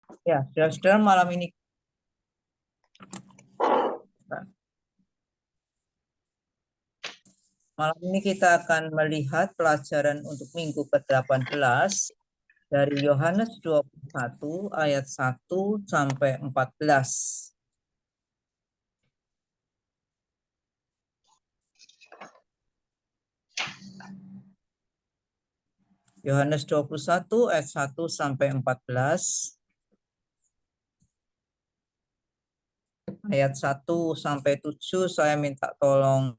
Ya, saudara-saudara, malam ini kita akan melihat pelajaran untuk minggu ke-18 dari Yohanes 21 ayat 1 sampai 14. Yohanes 21 ayat 1 sampai 14. Ayat 1 sampai 7 saya minta tolong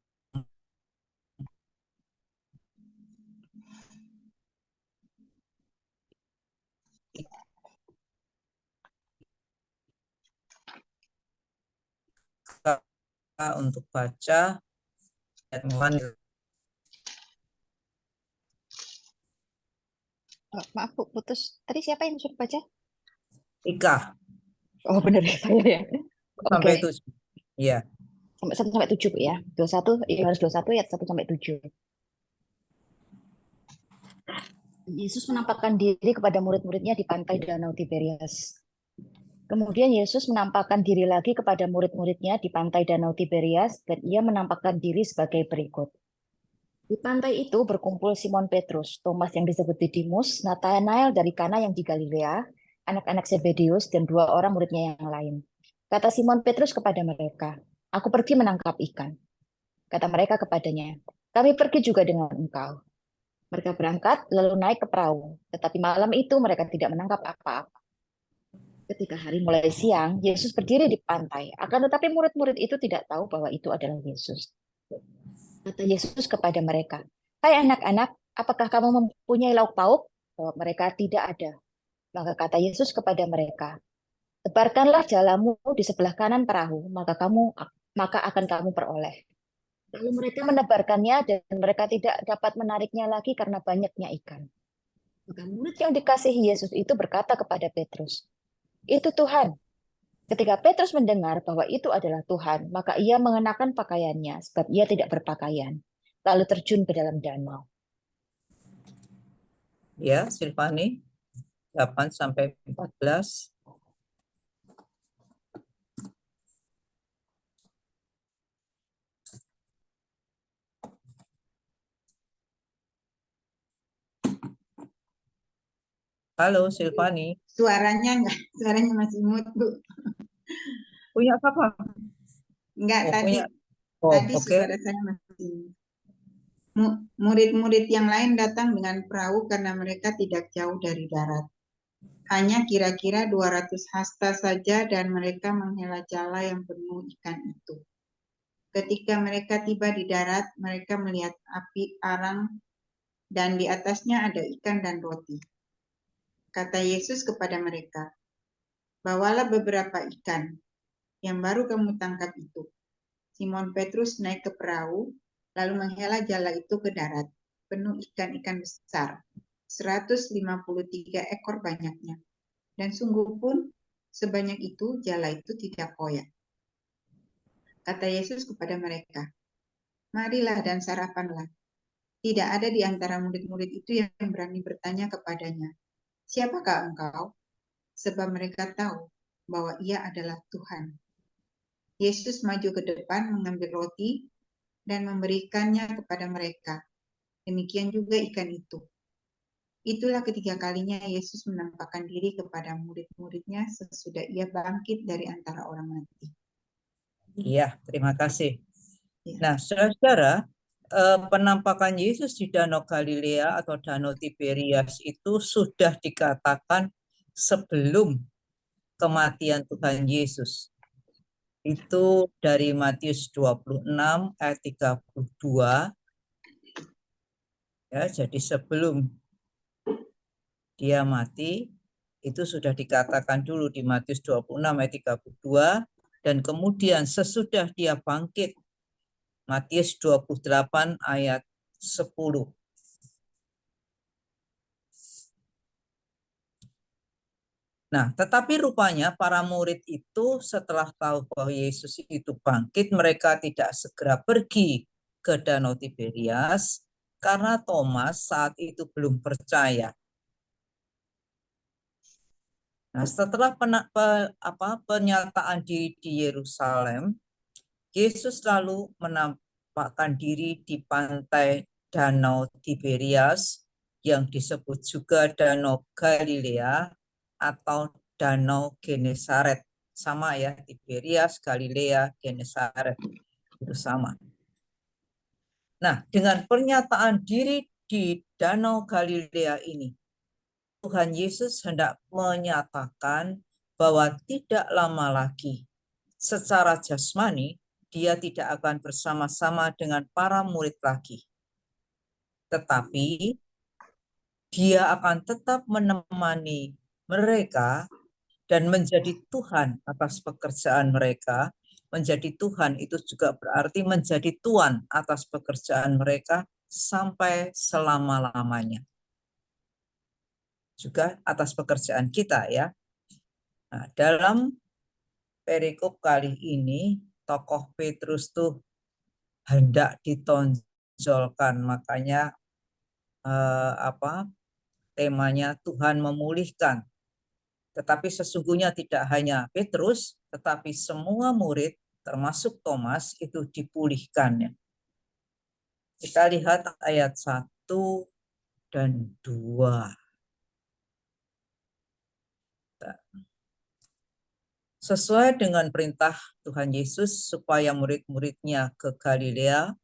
untuk baca ayat 1. Oh, maaf Bu, putus. Tadi siapa yang suruh baca? Ika Oh benar ya saya ya. Oke, sampai 7. Iya. sampai 1 sampai 7 Bu ya. 21, Yohanes 21 ayat 1 sampai 7. Yesus menampakkan diri kepada murid-muridnya di pantai Danau Tiberias. Kemudian Yesus menampakkan diri lagi kepada murid-muridnya di pantai Danau Tiberias dan ia menampakkan diri sebagai berikut. Di pantai itu berkumpul Simon Petrus, Thomas yang disebut Didimus, Nathanael dari Kana yang di Galilea, anak-anak Zebedeus, dan 2 orang muridnya yang lain. Kata Simon Petrus kepada mereka, "Aku pergi menangkap ikan." Kata mereka kepadanya, "Kami pergi juga dengan engkau." Mereka berangkat lalu naik ke perahu, tetapi malam itu mereka tidak menangkap apa-apa. Ketika hari mulai siang, Yesus berdiri di pantai. Akan tetapi murid-murid itu tidak tahu bahwa itu adalah Yesus. Kata Yesus kepada mereka, "Hai anak-anak, apakah kamu mempunyai lauk pauk?" Jawab mereka, "Tidak ada." Maka kata Yesus kepada mereka, "Tebarkanlah jalamu di sebelah kanan perahu, maka akan kamu peroleh." Lalu mereka menebarkannya dan mereka tidak dapat menariknya lagi karena banyaknya ikan. Maka murid yang dikasihi Yesus itu berkata kepada Petrus, "Itu Tuhan." Ketika Petrus mendengar bahwa itu adalah Tuhan, maka ia mengenakan pakaiannya sebab ia tidak berpakaian, lalu terjun ke dalam danau. Ya, Silvani 8 sampai 14. Halo Silvani. Suaranya masih mute, Bu. Punya apa? Enggak, Oh, tadi punya. Oh, oke. suara saya masih. Murid-murid yang lain datang dengan perahu karena mereka tidak jauh dari darat. Hanya kira-kira 200 hasta saja dan mereka menghela jala yang penuh ikan itu. Ketika mereka tiba di darat, mereka melihat api arang dan di atasnya ada ikan dan roti. Kata Yesus kepada mereka, "Bawalah beberapa ikan yang baru kamu tangkap itu." Simon Petrus naik ke perahu, lalu menghela jala itu ke darat, penuh ikan-ikan besar, 153 ekor banyaknya. Dan sungguh pun sebanyak itu jala itu tidak koyak. Kata Yesus kepada mereka, "Marilah dan sarapanlah." Tidak ada di antara murid-murid itu yang berani bertanya kepadanya, "Siapakah engkau?" Sebab mereka tahu bahwa ia adalah Tuhan. Yesus maju ke depan mengambil roti dan memberikannya kepada mereka. Demikian juga ikan itu. Itulah ketiga kalinya Yesus menampakkan diri kepada murid-muridnya sesudah ia bangkit dari antara orang mati. Iya, terima kasih. Ya. Nah, saudara-saudara, penampakan Yesus di Danau Galilea atau Danau Tiberias itu sudah dikatakan sebelum kematian Tuhan Yesus. Itu dari Matius 26 ayat 32. Ya, jadi sebelum dia mati, itu sudah dikatakan dulu di Matius 26 ayat 32, dan kemudian sesudah dia bangkit, Matius 28 ayat 10. Nah, tetapi rupanya para murid itu setelah tahu bahwa Yesus itu bangkit, mereka tidak segera pergi ke Danau Tiberias karena Thomas saat itu belum percaya. Nah, setelah pernyataan diri di Yerusalem, Yesus lalu menampakkan diri di pantai Danau Tiberias yang disebut juga Danau Galilea atau Danau Genesaret. Sama ya, Tiberias, Galilea, Genesaret. Itu sama. Nah, dengan pernyataan diri di Danau Galilea ini, Tuhan Yesus hendak menyatakan bahwa tidak lama lagi secara jasmani dia tidak akan bersama-sama dengan para murid lagi. Tetapi dia akan tetap menemani mereka dan menjadi Tuhan atas pekerjaan mereka. Menjadi Tuhan itu juga berarti menjadi Tuan atas pekerjaan mereka sampai selama-lamanya. Juga atas pekerjaan kita ya. Nah, dalam perikop kali ini tokoh Petrus tuh hendak ditonjolkan, makanya temanya Tuhan memulihkan. Tetapi sesungguhnya tidak hanya Petrus, tetapi semua murid termasuk Thomas itu dipulihkannya. Kita lihat ayat 1 dan 2. Sesuai dengan perintah Tuhan Yesus supaya murid-muridnya ke Galilea,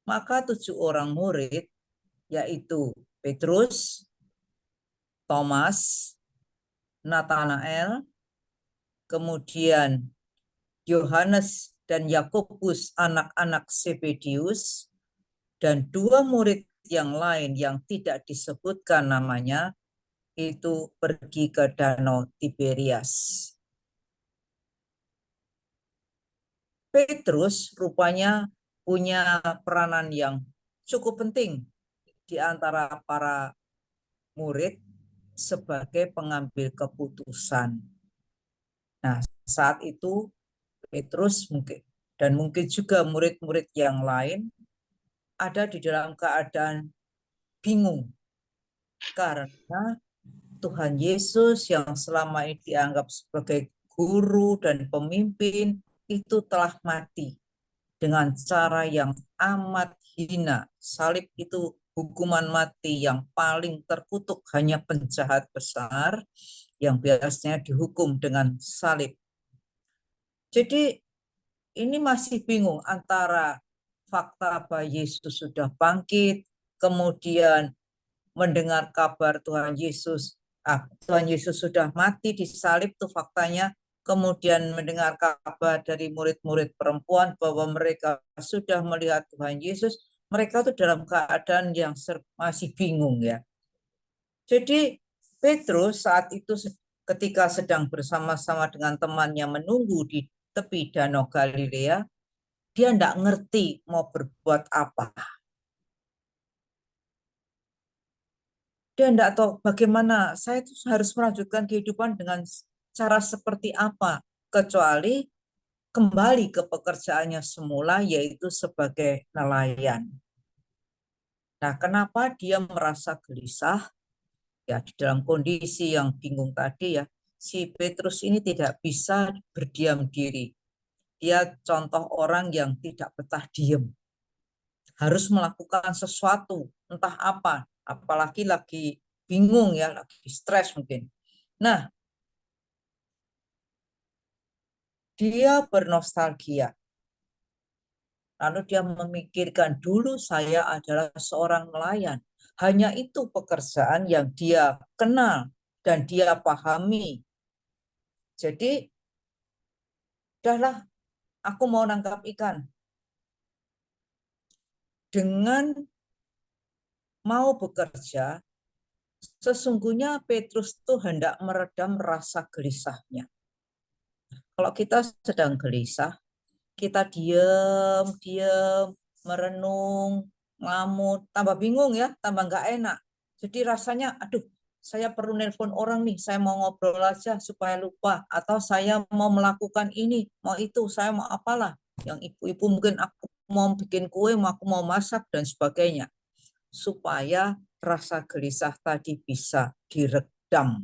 maka 7 orang murid, yaitu Petrus, Thomas, Nathanael, kemudian Yohanes dan Yakobus anak-anak Zebedius, dan 2 murid yang lain yang tidak disebutkan namanya, itu pergi ke Danau Tiberias. Petrus rupanya punya peranan yang cukup penting di antara para murid sebagai pengambil keputusan. Nah, saat itu Petrus mungkin juga murid-murid yang lain ada di dalam keadaan bingung karena Tuhan Yesus yang selama ini dianggap sebagai guru dan pemimpin itu telah mati dengan cara yang amat hina. Salib itu hukuman mati yang paling terkutuk, hanya penjahat besar yang biasanya dihukum dengan salib. Jadi ini masih bingung antara fakta bahwa Yesus sudah bangkit, kemudian mendengar kabar Tuhan Yesus sudah mati di salib, itu faktanya. Kemudian mendengar kabar dari murid-murid perempuan bahwa mereka sudah melihat Tuhan Yesus, mereka itu dalam keadaan yang masih bingung ya. Jadi Petrus saat itu ketika sedang bersama-sama dengan temannya menunggu di tepi Danau Galilea, dia tidak ngerti mau berbuat apa. Dia tidak tahu bagaimana saya itu harus melanjutkan kehidupan dengan cara seperti apa, kecuali kembali ke pekerjaannya semula, yaitu sebagai nelayan. Nah, kenapa dia merasa gelisah? Ya, di dalam kondisi yang bingung tadi ya, si Petrus ini tidak bisa berdiam diri. Dia contoh orang yang tidak betah diem. Harus melakukan sesuatu, entah apa, apalagi lagi bingung ya, lagi stres mungkin. Nah, dia bernostalgia. Lalu dia memikirkan, dulu saya adalah seorang nelayan. Hanya itu pekerjaan yang dia kenal dan dia pahami. Jadi, udahlah, aku mau nangkap ikan. Dengan mau bekerja, sesungguhnya Petrus itu hendak meredam rasa gelisahnya. Kalau kita sedang gelisah, kita diam, merenung, ngamut, tambah bingung ya, tambah nggak enak. Jadi rasanya, aduh, saya perlu nelpon orang nih, saya mau ngobrol aja supaya lupa, atau saya mau melakukan ini, mau itu, saya mau apalah. Yang ibu-ibu mungkin aku mau bikin kue, aku mau masak dan sebagainya, supaya rasa gelisah tadi bisa diredam.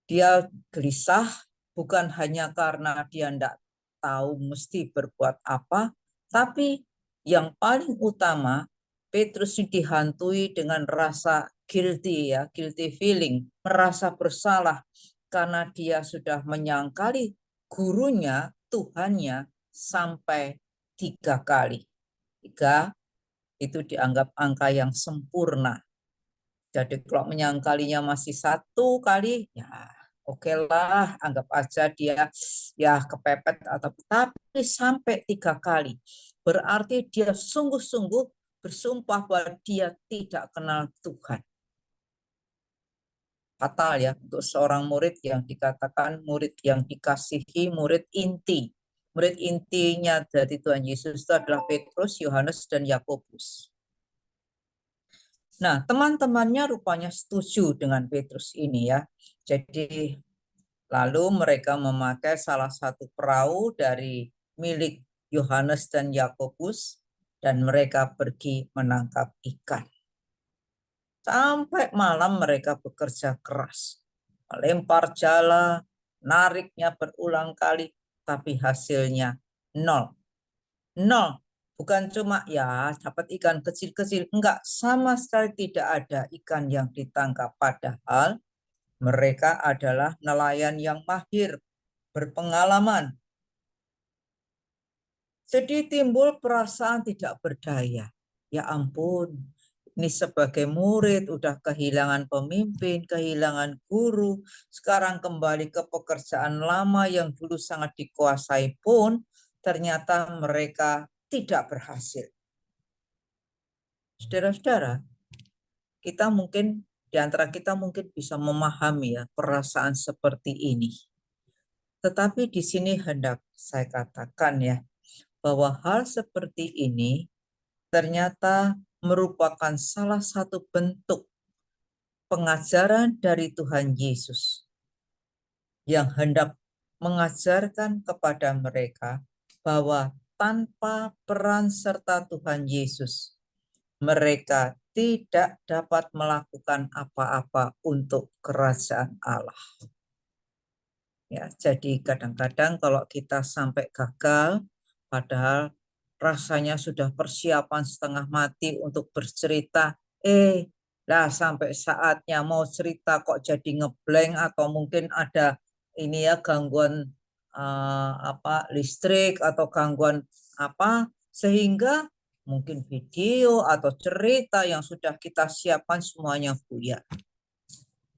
Dia gelisah bukan hanya karena dia tidak tahu mesti berbuat apa, tapi yang paling utama Petrus dihantui dengan rasa guilty ya, guilty feeling, merasa bersalah karena dia sudah menyangkali gurunya, Tuhannya sampai 3 kali. 3 itu dianggap angka yang sempurna. Jadi kalau menyangkalinya masih 1 kali, ya oke lah, anggap aja dia ya kepepet atau tapi sampai 3 kali. Berarti dia sungguh-sungguh bersumpah bahwa dia tidak kenal Tuhan. Fatal ya untuk seorang murid yang dikatakan murid yang dikasihi, murid inti. Murid intinya dari Tuhan Yesus itu adalah Petrus, Yohanes, dan Yakobus. Nah, teman-temannya rupanya setuju dengan Petrus ini ya. Jadi lalu mereka memakai salah satu perahu dari milik Yohanes dan Yakobus dan mereka pergi menangkap ikan. Sampai malam mereka bekerja keras, melempar jala, nariknya berulang kali, tapi hasilnya 0. 0. Bukan cuma ya dapat ikan kecil-kecil, enggak, sama sekali tidak ada ikan yang ditangkap. Padahal mereka adalah nelayan yang mahir, berpengalaman. Jadi timbul perasaan tidak berdaya. Ya ampun, ini sebagai murid udah kehilangan pemimpin, kehilangan guru, sekarang kembali ke pekerjaan lama yang dulu sangat dikuasai pun ternyata mereka tidak berhasil. Saudara-saudara, kita mungkin di antara kita mungkin bisa memahami ya perasaan seperti ini. Tetapi di sini hendak saya katakan ya bahwa hal seperti ini ternyata merupakan salah satu bentuk pengajaran dari Tuhan Yesus yang hendak mengajarkan kepada mereka bahwa tanpa peran serta Tuhan Yesus, mereka tidak dapat melakukan apa-apa untuk kerajaan Allah. Ya, jadi kadang-kadang kalau kita sampai gagal, padahal rasanya sudah persiapan setengah mati untuk bercerita, lah sampai saatnya mau cerita kok jadi ngeblank atau mungkin ada ini ya gangguan listrik atau gangguan apa sehingga mungkin video atau cerita yang sudah kita siapkan semuanya buyar.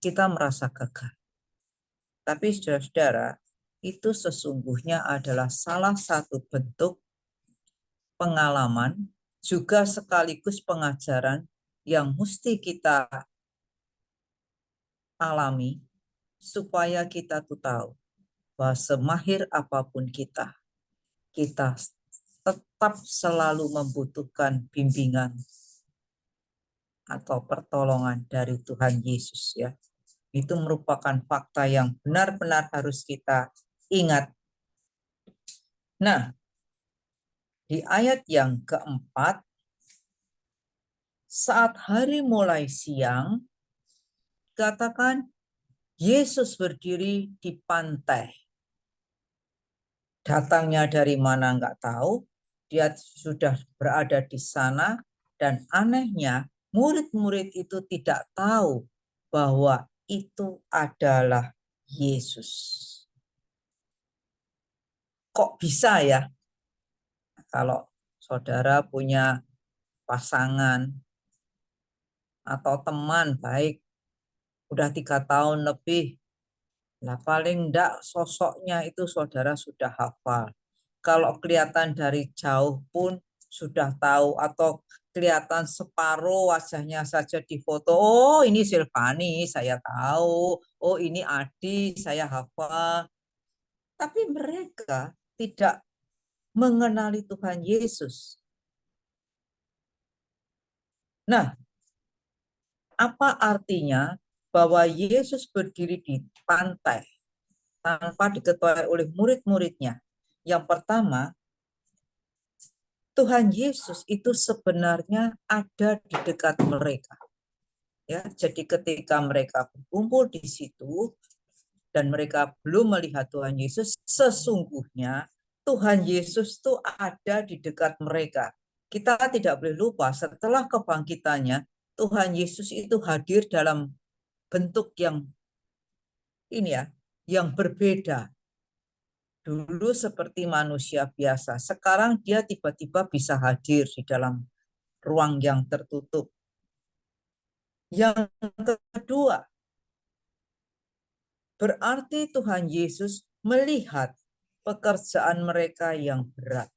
Kita merasa gagal. Tapi saudara-saudara, itu sesungguhnya adalah salah satu bentuk pengalaman juga sekaligus pengajaran yang mesti kita alami supaya kita tuh tahu bahwa semahir apapun kita tetap selalu membutuhkan bimbingan atau pertolongan dari Tuhan Yesus ya. Itu merupakan fakta yang benar-benar harus kita ingat. Nah, di ayat yang keempat, saat hari mulai siang, katakan Yesus berdiri di pantai. Datangnya dari mana nggak tahu, dia sudah berada di sana, dan anehnya murid-murid itu tidak tahu bahwa itu adalah Yesus. Kok bisa ya? Kalau saudara punya pasangan atau teman baik, udah 3 tahun lebih, nah paling enggak sosoknya itu saudara sudah hafal. Kalau kelihatan dari jauh pun sudah tahu atau kelihatan separuh wajahnya saja di foto. Oh ini Silvani, saya tahu. Oh ini Adi, saya hafal. Tapi mereka tidak mengenali Tuhan Yesus. Nah, apa artinya bahwa Yesus berdiri di pantai tanpa diketahui oleh murid-muridnya? Yang pertama, Tuhan Yesus itu sebenarnya ada di dekat mereka. Ya, jadi ketika mereka berkumpul di situ, dan mereka belum melihat Tuhan Yesus, sesungguhnya Tuhan Yesus itu ada di dekat mereka. Kita tidak boleh lupa setelah kebangkitannya, Tuhan Yesus itu hadir dalam bentuk yang ini ya, yang berbeda. Dulu seperti manusia biasa, sekarang dia tiba-tiba bisa hadir di dalam ruang yang tertutup. Yang kedua, berarti Tuhan Yesus melihat pekerjaan mereka yang berat.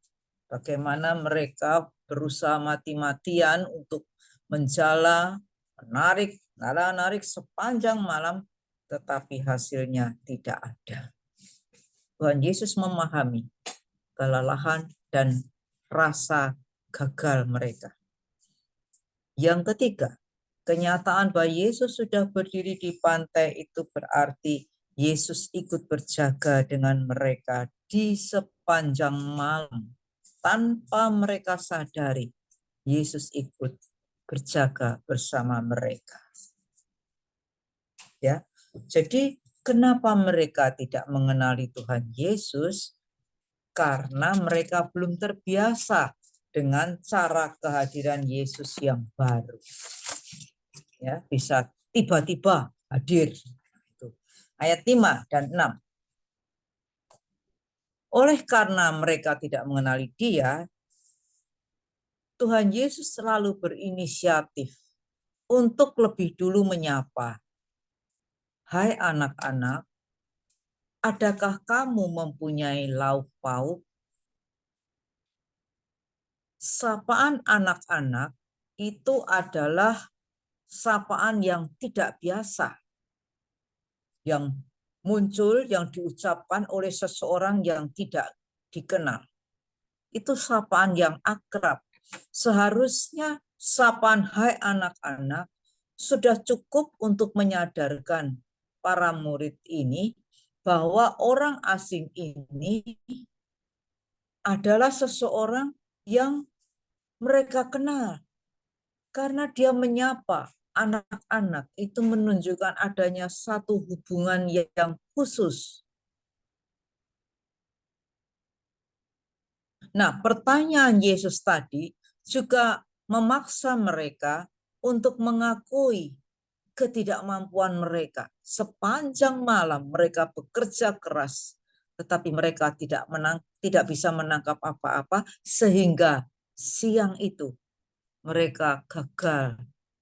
Bagaimana mereka berusaha mati-matian untuk menjala, menarik sepanjang malam, tetapi hasilnya tidak ada. Tuhan Yesus memahami kelelahan dan rasa gagal mereka. Yang ketiga, kenyataan bahwa Yesus sudah berdiri di pantai itu berarti Yesus ikut berjaga dengan mereka di sepanjang malam. Tanpa mereka sadari, Yesus ikut berjaga bersama mereka. Ya, jadi kenapa mereka tidak mengenali Tuhan Yesus? Karena mereka belum terbiasa dengan cara kehadiran Yesus yang baru. Ya, bisa tiba-tiba hadir. Ayat 5 dan 6. Oleh karena mereka tidak mengenali Dia, Tuhan Yesus selalu berinisiatif untuk lebih dulu menyapa. Hai anak-anak, adakah kamu mempunyai lauk pauk? Sapaan anak-anak itu adalah sapaan yang tidak biasa, yang muncul, yang diucapkan oleh seseorang yang tidak dikenal. Itu sapaan yang akrab. Seharusnya sapaan hai anak-anak sudah cukup untuk menyadarkan para murid ini bahwa orang asing ini adalah seseorang yang mereka kenal. Karena dia menyapa anak-anak, itu menunjukkan adanya satu hubungan yang khusus. Nah, pertanyaan Yesus tadi juga memaksa mereka untuk mengakui ketidakmampuan mereka. Sepanjang malam mereka bekerja keras, tetapi mereka tidak bisa menangkap apa-apa, sehingga siang itu mereka gagal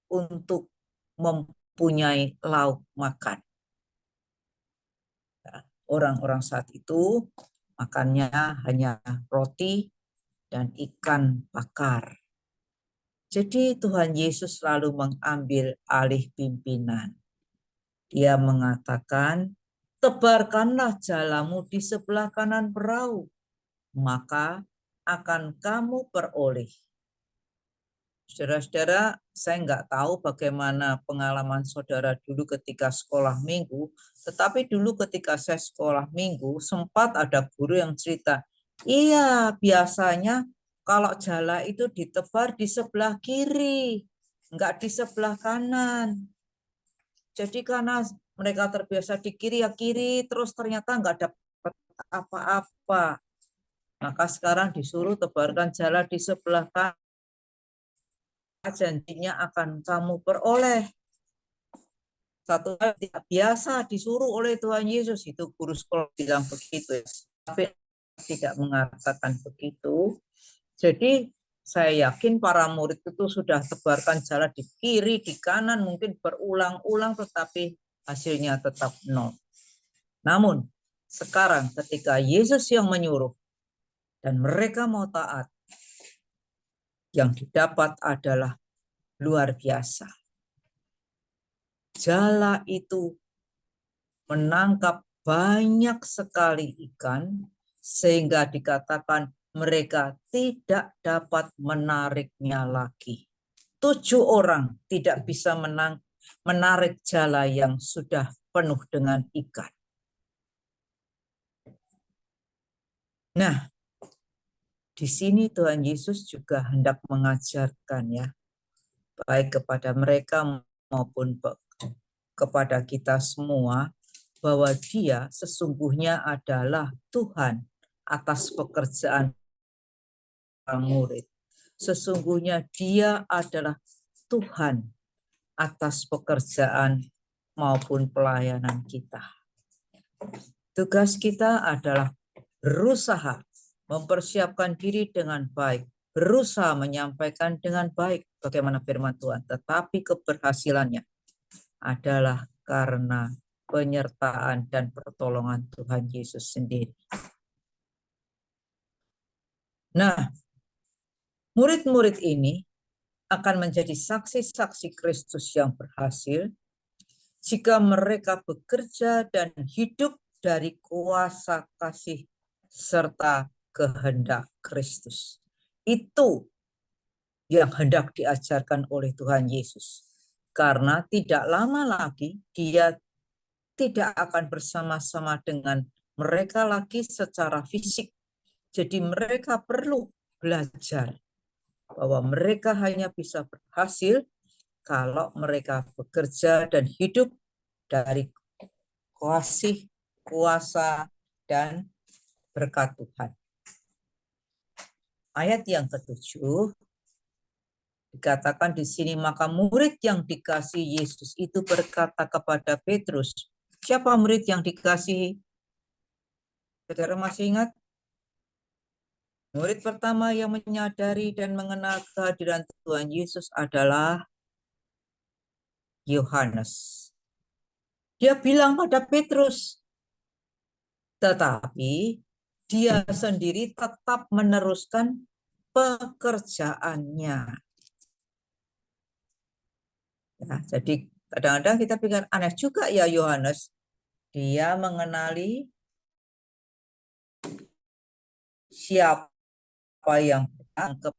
untuk mempunyai lauk makan. Orang-orang saat itu makannya hanya roti dan ikan bakar. Jadi Tuhan Yesus selalu mengambil alih pimpinan. Dia mengatakan, tebarkanlah jalamu di sebelah kanan perahu, maka akan kamu peroleh. Saudara-saudara, saya nggak tahu bagaimana pengalaman saudara dulu ketika sekolah minggu, tetapi dulu ketika saya sekolah minggu, sempat ada guru yang cerita, iya biasanya kalau jala itu ditebar di sebelah kiri, nggak di sebelah kanan. Jadi karena mereka terbiasa di kiri ya kiri, terus ternyata nggak dapat apa-apa. Maka sekarang disuruh tebarkan jala di sebelah kanan. Janjinya akan kamu peroleh. Satu hal tidak biasa disuruh oleh Tuhan Yesus, itu guru sekolah bilang begitu, tapi tidak mengatakan begitu. Jadi saya yakin para murid itu sudah tebarkan jala di kiri, di kanan, mungkin berulang-ulang, tetapi hasilnya tetap nol. Namun sekarang ketika Yesus yang menyuruh dan mereka mau taat, yang didapat adalah luar biasa. Jala itu menangkap banyak sekali ikan sehingga dikatakan mereka tidak dapat menariknya lagi. 7 orang tidak bisa menarik jala yang sudah penuh dengan ikan. Nah, di sini Tuhan Yesus juga hendak mengajarkan ya, baik kepada mereka maupun kepada kita semua, bahwa dia sesungguhnya adalah Tuhan atas pekerjaan murid. Sesungguhnya dia adalah Tuhan atas pekerjaan maupun pelayanan kita. Tugas kita adalah berusaha mempersiapkan diri dengan baik, berusaha menyampaikan dengan baik bagaimana firman Tuhan, tetapi keberhasilannya adalah karena penyertaan dan pertolongan Tuhan Yesus sendiri. Nah, murid-murid ini akan menjadi saksi-saksi Kristus yang berhasil jika mereka bekerja dan hidup dari kuasa kasih serta kehendak Kristus. Itu yang hendak diajarkan oleh Tuhan Yesus. Karena tidak lama lagi dia tidak akan bersama-sama dengan mereka lagi secara fisik. Jadi mereka perlu belajar bahwa mereka hanya bisa berhasil kalau mereka bekerja dan hidup dari kasih, kuasa, dan berkat Tuhan. Ayat yang ke-7 dikatakan di sini, maka murid yang dikasihi Yesus itu berkata kepada Petrus. Siapa murid yang dikasihi? Saudara masih ingat? Murid pertama yang menyadari dan mengenal kehadiran Tuhan Yesus adalah Yohanes. Dia bilang pada Petrus, tetapi dia sendiri tetap meneruskan pekerjaannya. Ya, jadi kadang-kadang kita pikir aneh juga ya Yohanes. Dia mengenali siapa yang berangkat,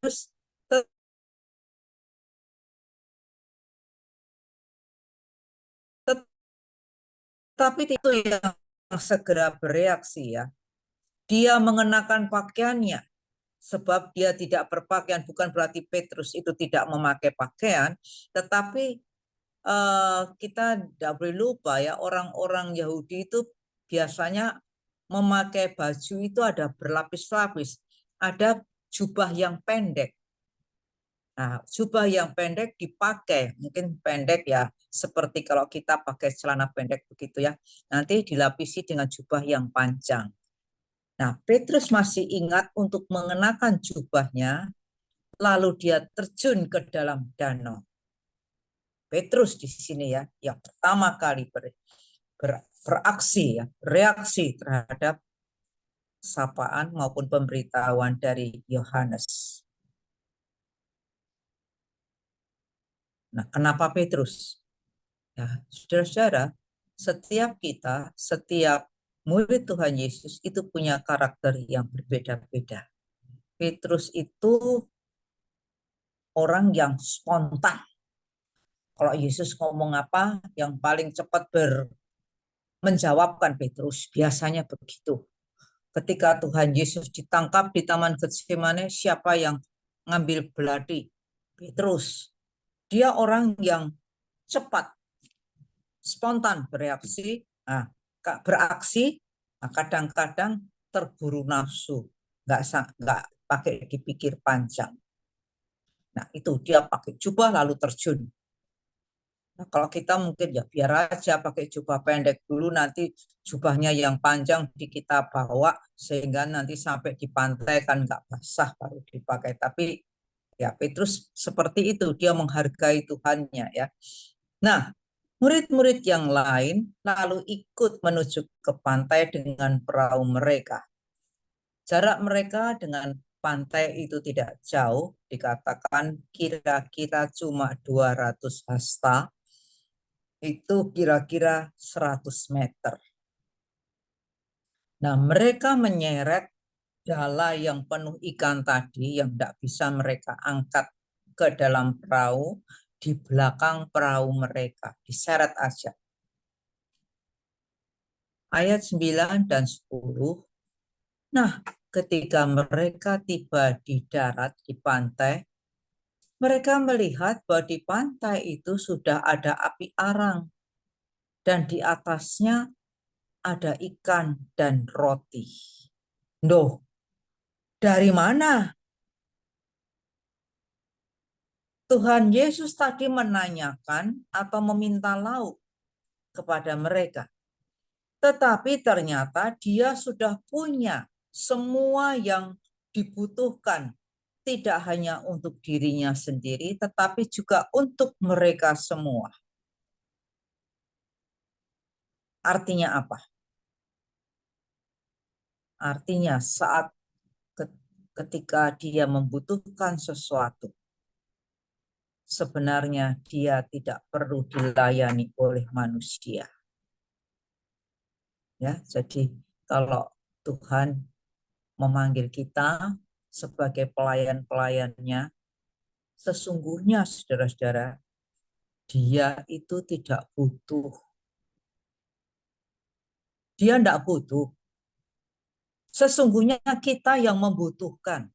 tetapi itu yang segera bereaksi ya. Dia mengenakan pakaiannya, sebab dia tidak berpakaian, bukan berarti Petrus itu tidak memakai pakaian, tetapi kita tidak boleh lupa ya, orang-orang Yahudi itu biasanya memakai baju itu ada berlapis-lapis, ada jubah yang pendek. Nah, jubah yang pendek dipakai, mungkin pendek ya, seperti kalau kita pakai celana pendek begitu ya, nanti dilapisi dengan jubah yang panjang. Nah, Petrus masih ingat untuk mengenakan jubahnya, lalu dia terjun ke dalam danau. Petrus di sini ya, yang pertama kali beraksi ya, reaksi terhadap sapaan maupun pemberitahuan dari Yohanes. Nah, kenapa Petrus? Ya, saudara-saudara, setiap kita, setiap murid Tuhan Yesus itu punya karakter yang berbeda-beda. Petrus itu orang yang spontan. Kalau Yesus ngomong apa, yang paling cepat menjawabkan Petrus, biasanya begitu. Ketika Tuhan Yesus ditangkap di Taman Getsemane, siapa yang ngambil belati? Petrus. Dia orang yang cepat, spontan bereaksi, beraksi, kadang-kadang terburu nafsu, nggak pakai dipikir panjang. Nah itu dia pakai jubah lalu terjun. Nah, kalau kita mungkin ya biar aja pakai jubah pendek dulu, nanti jubahnya yang panjang kita bawa sehingga nanti sampai di pantai kan nggak basah baru dipakai. Tapi ya Petrus seperti itu, dia menghargai Tuhannya ya. Nah, murid-murid yang lain lalu ikut menuju ke pantai dengan perahu mereka. Jarak mereka dengan pantai itu tidak jauh, dikatakan kira-kira cuma 200 hasta. Itu kira-kira 100 meter. Nah, mereka menyeret dala yang penuh ikan tadi yang tidak bisa mereka angkat ke dalam perahu, di belakang perahu mereka, diseret aja. Ayat 9 dan 10. Nah, ketika mereka tiba di darat, di pantai, mereka melihat bahwa di pantai itu sudah ada api arang dan di atasnya ada ikan dan roti. Loh, dari mana? Tuhan Yesus tadi menanyakan atau meminta lauk kepada mereka. Tetapi ternyata dia sudah punya semua yang dibutuhkan. Tidak hanya untuk dirinya sendiri, tetapi juga untuk mereka semua. Artinya apa? Artinya saat ketika dia membutuhkan sesuatu, sebenarnya dia tidak perlu dilayani oleh manusia. Ya, jadi kalau Tuhan memanggil kita sebagai pelayan-pelayannya, sesungguhnya saudara-saudara, dia itu tidak butuh. Dia tidak butuh. Sesungguhnya kita yang membutuhkan.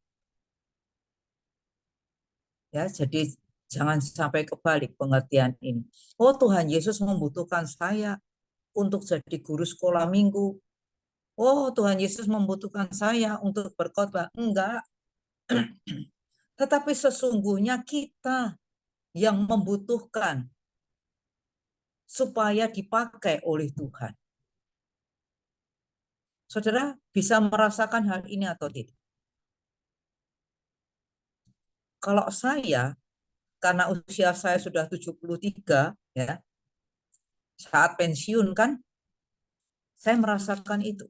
Ya, jadi jangan sampai kebalik pengertian ini. Oh, Tuhan Yesus membutuhkan saya untuk jadi guru sekolah minggu. Oh, Tuhan Yesus membutuhkan saya untuk berkhotbah. Enggak. Tetapi sesungguhnya kita yang membutuhkan supaya dipakai oleh Tuhan. Saudara bisa merasakan hal ini atau tidak? Kalau saya, karena usia saya sudah 73, ya, saat pensiun kan, saya merasakan itu.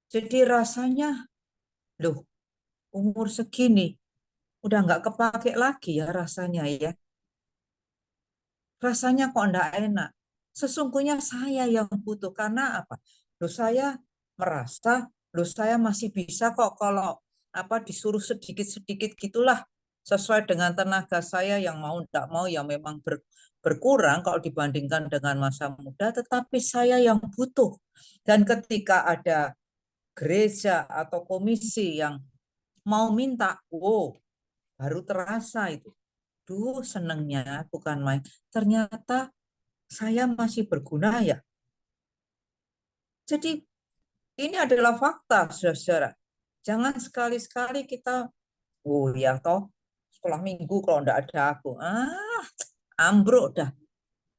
Jadi rasanya, loh, umur segini, udah nggak kepake lagi ya rasanya ya. Rasanya kok enggak enak. Sesungguhnya saya yang butuh, karena apa? Loh saya merasa, loh saya masih bisa kok kalau disuruh sedikit-sedikit gitulah, sesuai dengan tenaga saya yang mau enggak mau ya memang berkurang kalau dibandingkan dengan masa muda, tetapi saya yang butuh. Dan ketika ada gereja atau komisi yang mau minta, baru terasa itu. Duh, senengnya bukan main. Ternyata saya masih berguna ya. Jadi ini adalah fakta, saudara. Jangan sekali-sekali kita, oh ya toh, sekolah minggu kalau enggak ada aku, ambruk dah.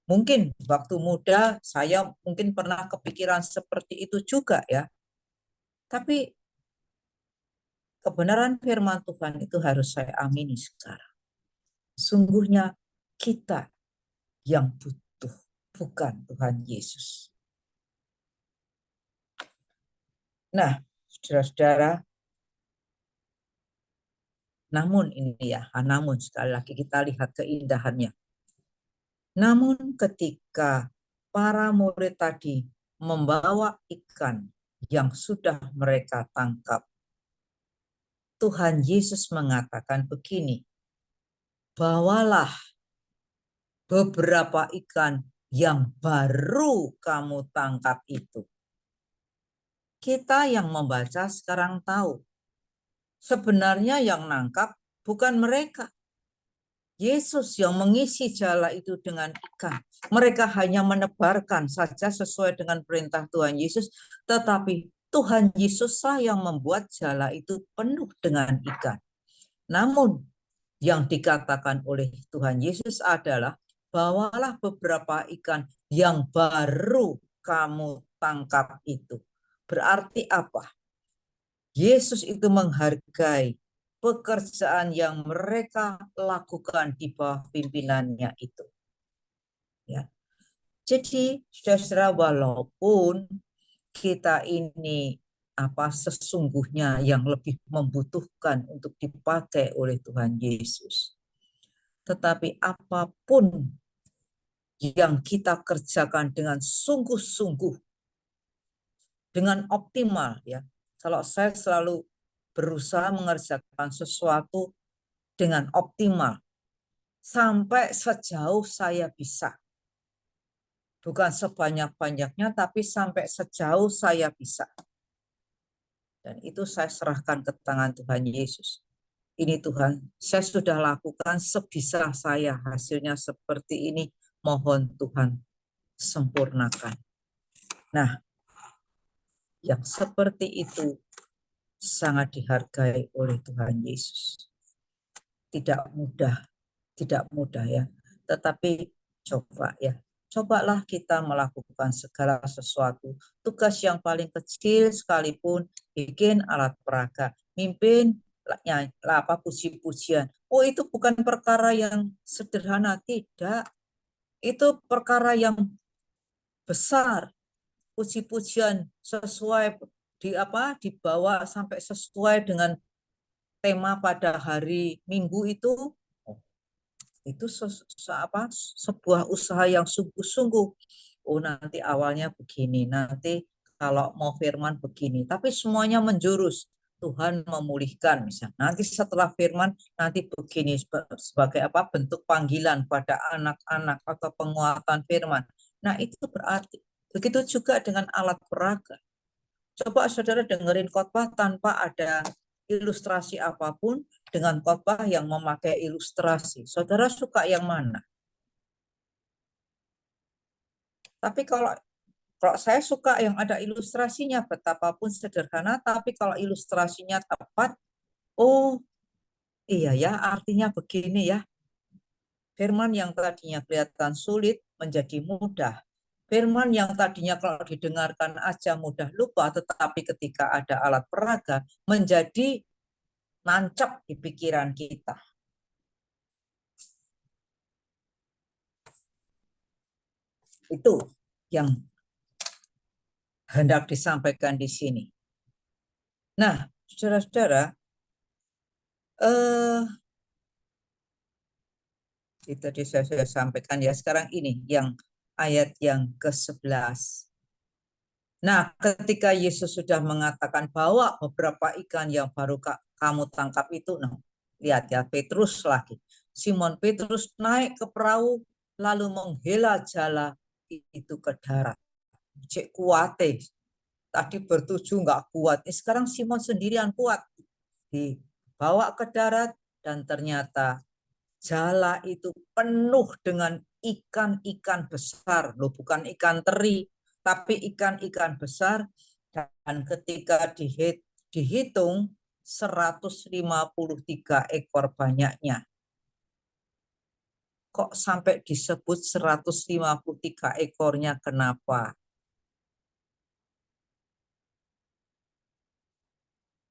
Mungkin waktu muda saya mungkin pernah kepikiran seperti itu juga ya. Tapi kebenaran firman Tuhan itu harus saya amini sekarang. Sungguhnya kita yang butuh, bukan Tuhan Yesus. Nah, saudara-saudara, namun ini ya, namun sekali lagi kita lihat keindahannya. Namun ketika para murid tadi membawa ikan yang sudah mereka tangkap, Tuhan Yesus mengatakan begini, bawalah beberapa ikan yang baru kamu tangkap itu. Kita yang membaca sekarang tahu, sebenarnya yang nangkap bukan mereka. Yesus yang mengisi jala itu dengan ikan. Mereka hanya menebarkan saja sesuai dengan perintah Tuhan Yesus, tetapi Tuhan Yesuslah yang membuat jala itu penuh dengan ikan. Namun yang dikatakan oleh Tuhan Yesus adalah, bawalah beberapa ikan yang baru kamu tangkap itu. Berarti apa? Yesus itu menghargai pekerjaan yang mereka lakukan di bawah pimpinannya itu. Ya. Jadi, saudara, walaupun kita ini sesungguhnya yang lebih membutuhkan untuk dipakai oleh Tuhan Yesus, tetapi apapun yang kita kerjakan dengan sungguh-sungguh, dengan optimal, ya. Kalau saya selalu berusaha mengerjakan sesuatu dengan optimal sampai sejauh saya bisa. Bukan sebanyak-banyaknya, tapi sampai sejauh saya bisa. Dan itu saya serahkan ke tangan Tuhan Yesus. Ini Tuhan, saya sudah lakukan sebisa saya, hasilnya seperti ini. Mohon Tuhan sempurnakan. Nah, yang seperti itu sangat dihargai oleh Tuhan Yesus. Tidak mudah ya. Tetapi cobalah kita melakukan segala sesuatu. Tugas yang paling kecil sekalipun, bikin alat peraga, mimpin puji-pujian. Oh, itu bukan perkara yang sederhana, tidak. Itu perkara yang besar. Puji-pujian sesuai dibawa sampai sesuai dengan tema pada hari Minggu itu sebuah usaha yang sungguh-sungguh. Oh, nanti awalnya begini, nanti kalau mau firman begini, tapi semuanya menjurus. Tuhan memulihkan misalnya. Nanti setelah firman nanti begini sebagai bentuk panggilan pada anak-anak atau penguatan firman. Nah, itu berarti begitu juga dengan alat peraga. Coba saudara dengerin khotbah tanpa ada ilustrasi apapun, dengan khotbah yang memakai ilustrasi. Saudara suka yang mana? Tapi kalau saya suka yang ada ilustrasinya, betapapun sederhana, tapi kalau ilustrasinya tepat, oh iya ya, artinya begini ya. Firman yang tadinya kelihatan sulit menjadi mudah. Firman yang tadinya kalau didengarkan aja mudah lupa, tetapi ketika ada alat peraga menjadi nancap di pikiran kita. Itu yang hendak disampaikan di sini. Nah, saudara-saudara, itu tadi saya sudah sampaikan ya. Sekarang ini yang ayat yang ke-11. Nah, ketika Yesus sudah mengatakan bahwa beberapa ikan yang baru kamu tangkap itu, nah, lihat ya, Petrus lagi. Simon Petrus naik ke perahu lalu menghela jala itu ke darat. Cek kuate. Tadi bertujuh nggak kuat. Sekarang Simon sendirian kuat. Dibawa ke darat dan ternyata jala itu penuh dengan ikan-ikan besar. Loh, bukan ikan teri, tapi ikan-ikan besar. Dan ketika dihitung 153 ekor banyaknya. Kok sampai disebut 153 ekornya? Kenapa?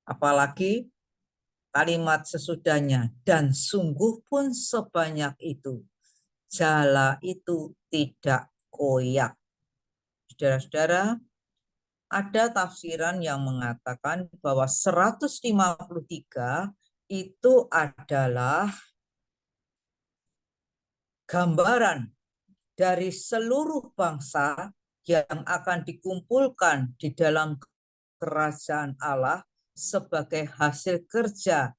Apalagi kalimat sesudahnya, dan sungguh pun sebanyak itu. Jala itu tidak koyak. Saudara-saudara, ada tafsiran yang mengatakan bahwa 153 itu adalah gambaran dari seluruh bangsa yang akan dikumpulkan di dalam kerajaan Allah sebagai hasil kerja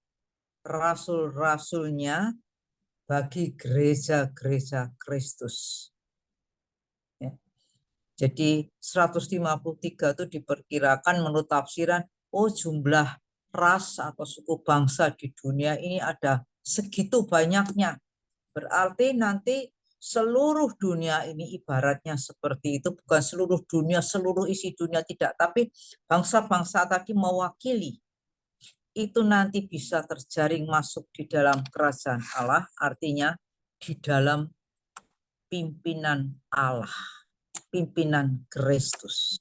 rasul-rasulnya bagi gereja-gereja Kristus. Ya. Jadi 153 itu diperkirakan menurut tafsiran, oh jumlah ras atau suku bangsa di dunia ini ada segitu banyaknya. Berarti nanti seluruh dunia ini ibaratnya seperti itu, bukan seluruh dunia, seluruh isi dunia tidak, tapi bangsa-bangsa tadi mewakili. Itu nanti bisa terjaring masuk di dalam kerajaan Allah, artinya di dalam pimpinan Allah, pimpinan Kristus.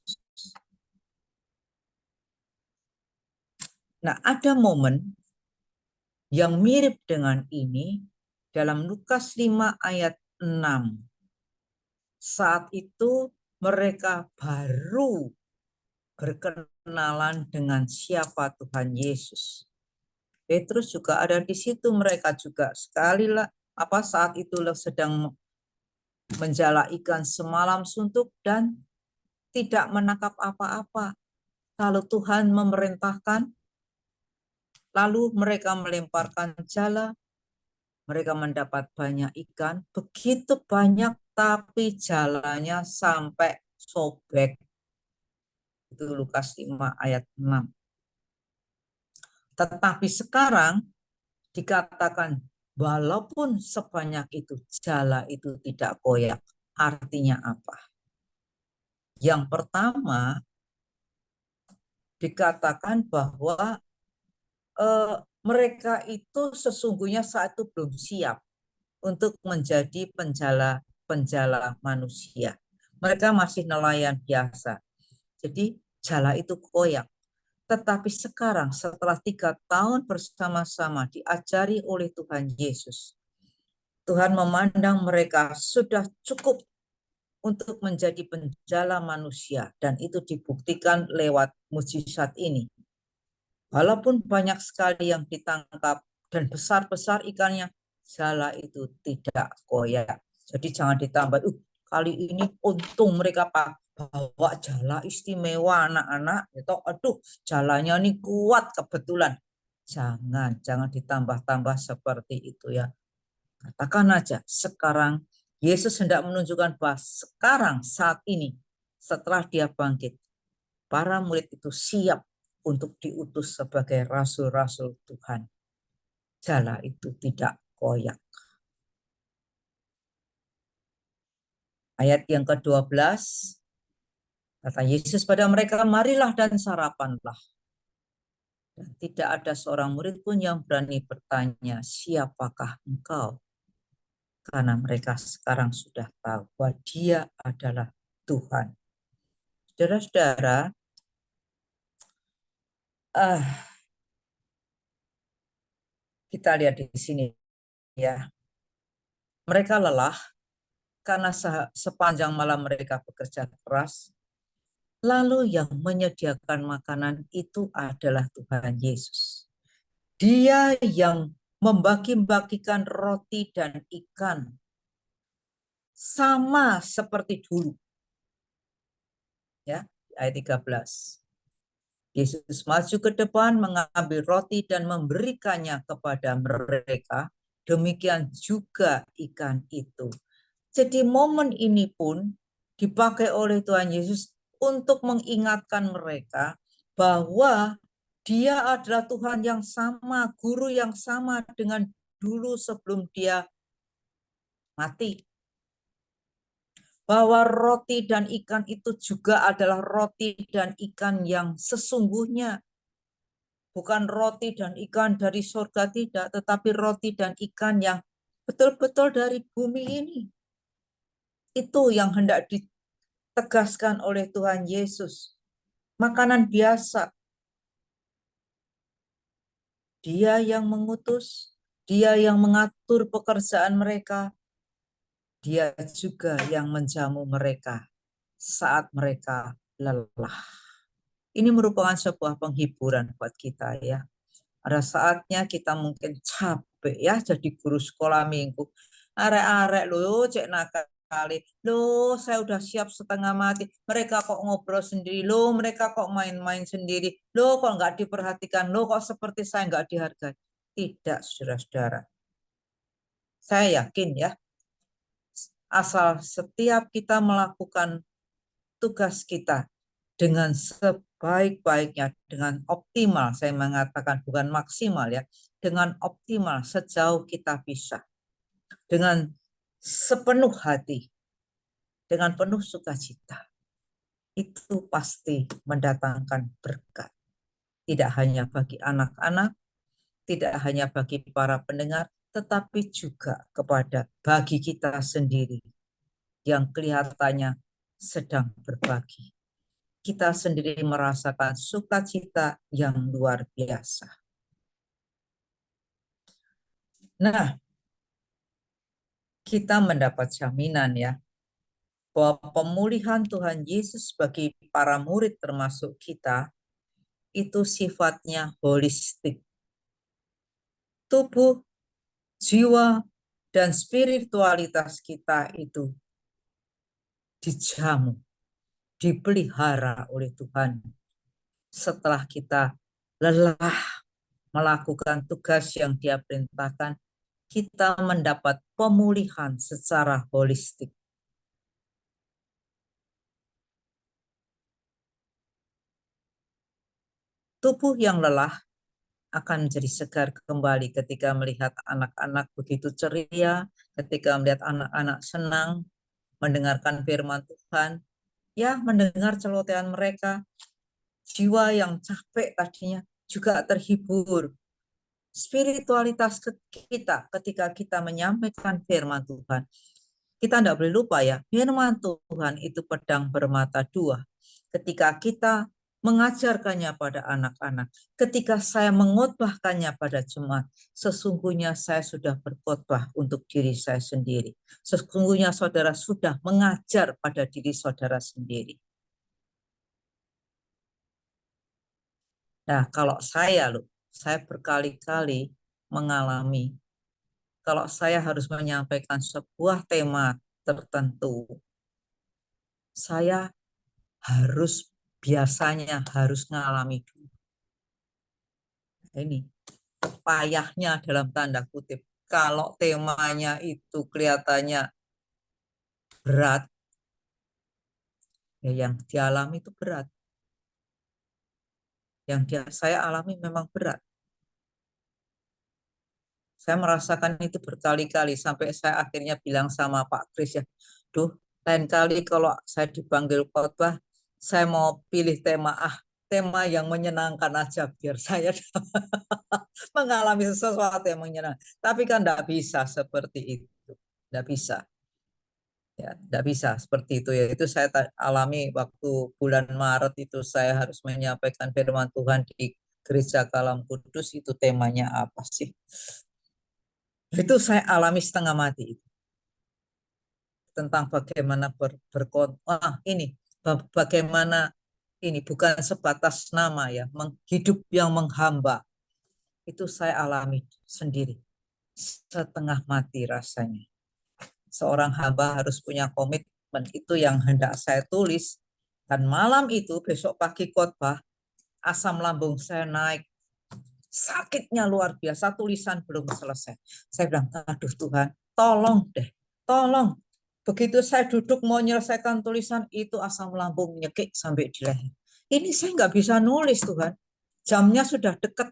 Nah, ada momen yang mirip dengan ini dalam Lukas 5 ayat 6. Saat itu mereka baru berkenalan dengan siapa Tuhan Yesus. Petrus juga ada di situ, mereka juga saat itu sedang menjala ikan semalam suntuk dan tidak menangkap apa-apa. Lalu Tuhan memerintahkan, lalu mereka melemparkan jala, mereka mendapat banyak ikan, begitu banyak tapi jalanya sampai sobek. Itu Lukas 5 ayat 6. Tetapi sekarang dikatakan walaupun sebanyak itu, jala itu tidak koyak. Artinya apa? Yang pertama, dikatakan bahwa mereka itu sesungguhnya saat itu belum siap untuk menjadi penjala manusia. Mereka masih nelayan biasa. Jadi jala itu koyak. Tetapi sekarang setelah 3 tahun bersama-sama diajari oleh Tuhan Yesus, Tuhan memandang mereka sudah cukup untuk menjadi penjala manusia, dan itu dibuktikan lewat mujizat ini. Walaupun banyak sekali yang ditangkap dan besar-besar ikannya, jala itu tidak koyak. Jadi jangan ditambah, kali ini untung mereka bawa jala istimewa anak-anak, gitu. Aduh, jalanya ini kuat kebetulan. Jangan ditambah-tambah seperti itu ya. Katakan aja, sekarang Yesus hendak menunjukkan bahwa sekarang saat ini setelah dia bangkit, para murid itu siap untuk diutus sebagai rasul-rasul Tuhan. Jala itu tidak koyak. Ayat yang ke-12, kata Yesus pada mereka, marilah dan sarapanlah. Dan tidak ada seorang murid pun yang berani bertanya, siapakah engkau? Karena mereka sekarang sudah tahu bahwa dia adalah Tuhan. Saudara-saudara, kita lihat di sini ya. Mereka lelah karena sepanjang malam mereka bekerja keras. Lalu yang menyediakan makanan itu adalah Tuhan Yesus. Dia yang membagi-bagikan roti dan ikan sama seperti dulu. Ya, ayat 13. Yesus maju ke depan, mengambil roti dan memberikannya kepada mereka. Demikian juga ikan itu. Jadi momen ini pun dipakai oleh Tuhan Yesus untuk mengingatkan mereka bahwa dia adalah Tuhan yang sama, guru yang sama dengan dulu sebelum dia mati. Bahwa roti dan ikan itu juga adalah roti dan ikan yang sesungguhnya. Bukan roti dan ikan dari surga, tidak, tetapi roti dan ikan yang betul-betul dari bumi ini. Itu yang hendak ditegaskan oleh Tuhan Yesus. Makanan biasa. Dia yang mengutus, dia yang mengatur pekerjaan mereka, dia juga yang menjamu mereka saat mereka lelah. Ini merupakan sebuah penghiburan buat kita ya. Ada saatnya kita mungkin capek ya jadi guru sekolah minggu. Arek-arek lo cek nakal kali. Lo saya udah siap setengah mati. Mereka kok ngobrol sendiri. Lo mereka kok main-main sendiri. Lo kok nggak diperhatikan. Lo kok seperti saya nggak dihargai. Tidak, saudara-saudara. Saya yakin ya. Asal setiap kita melakukan tugas kita dengan sebaik-baiknya, dengan optimal, saya mengatakan bukan maksimal ya, dengan optimal sejauh kita bisa, dengan sepenuh hati, dengan penuh sukacita, itu pasti mendatangkan berkat. Tidak hanya bagi anak-anak, tidak hanya bagi para pendengar, tetapi juga bagi kita sendiri yang kelihatannya sedang berbagi. Kita sendiri merasakan sukacita yang luar biasa. Nah, kita mendapat jaminan ya, bahwa pemulihan Tuhan Yesus bagi para murid termasuk kita, itu sifatnya holistik. Tubuh, jiwa, dan spiritualitas kita itu dijamu, dipelihara oleh Tuhan. Setelah kita lelah melakukan tugas yang Dia perintahkan, kita mendapat pemulihan secara holistik. Tubuh yang lelah akan menjadi segar kembali ketika melihat anak-anak begitu ceria, ketika melihat anak-anak senang mendengarkan firman Tuhan, ya mendengar celotehan mereka. Jiwa yang capek tadinya juga terhibur. Spiritualitas kita ketika kita menyampaikan firman Tuhan, kita tidak boleh lupa ya, firman Tuhan itu pedang bermata dua. Ketika kita mengajarkannya pada anak-anak, ketika saya mengkhotbahkannya pada jemaat, sesungguhnya saya sudah berkhotbah untuk diri saya sendiri. Sesungguhnya saudara sudah mengajar pada diri saudara sendiri. Nah, kalau saya berkali-kali mengalami, kalau saya harus menyampaikan sebuah tema tertentu, saya biasanya harus mengalami dulu. Ini payahnya dalam tanda kutip. Kalau temanya itu kelihatannya berat, ya yang dialami itu berat. Yang saya alami memang berat. Saya merasakan itu berkali-kali sampai saya akhirnya bilang sama Pak Kris ya, duh, lain kali kalau saya dipanggil khotbah, saya mau pilih tema yang menyenangkan aja biar saya mengalami sesuatu yang menyenangkan. Tapi kan tidak bisa seperti itu, tidak bisa. Ya, tidak bisa seperti itu ya. Itu saya alami waktu bulan Maret itu saya harus menyampaikan firman Tuhan di Gereja Kalam Kudus. Itu temanya apa sih? Itu saya alami setengah mati itu. Tentang bagaimana bagaimana ini bukan sebatas nama ya, hidup yang menghamba. Itu saya alami sendiri. Setengah mati rasanya. Seorang hamba harus punya komitmen, itu yang hendak saya tulis. Dan malam itu besok pagi khotbah, asam lambung saya naik, sakitnya luar biasa, tulisan belum selesai. Saya bilang, aduh Tuhan, tolong deh, tolong. Begitu saya duduk mau menyelesaikan tulisan, itu asam lambung nyekik sampai di leher. Ini saya nggak bisa nulis Tuhan. Jamnya sudah dekat.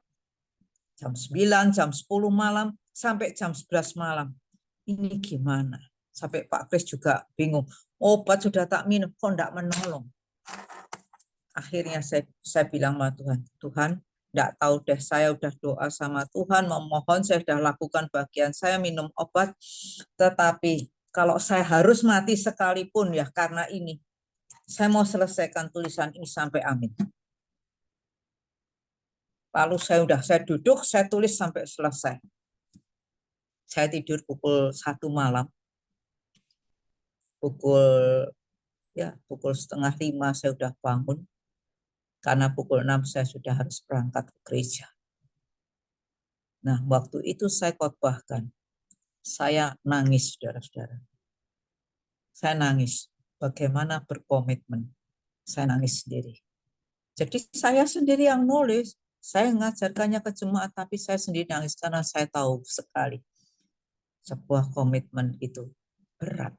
Jam 9, jam 10 malam, sampai jam 11 malam. Ini gimana? Sampai Pak Kris juga bingung. Obat sudah tak minum, kok enggak menolong. Akhirnya saya bilang sama Tuhan, Tuhan, enggak tahu deh, saya udah doa sama Tuhan, memohon, saya sudah lakukan bagian saya, minum obat, tetapi kalau saya harus mati sekalipun ya karena ini, saya mau selesaikan tulisan ini sampai amin. Lalu saya duduk, saya tulis sampai selesai. Saya tidur pukul 1 malam. Pukul 4:30 saya sudah bangun. Karena pukul 6 saya sudah harus berangkat ke gereja. Nah, waktu itu saya khotbahkan. Saya nangis, saudara-saudara. Saya nangis. Bagaimana berkomitmen. Saya nangis sendiri. Jadi saya sendiri yang nulis. Saya mengajarkannya ke jemaat, tapi saya sendiri nangis karena saya tahu sekali. Sebuah komitmen itu berat.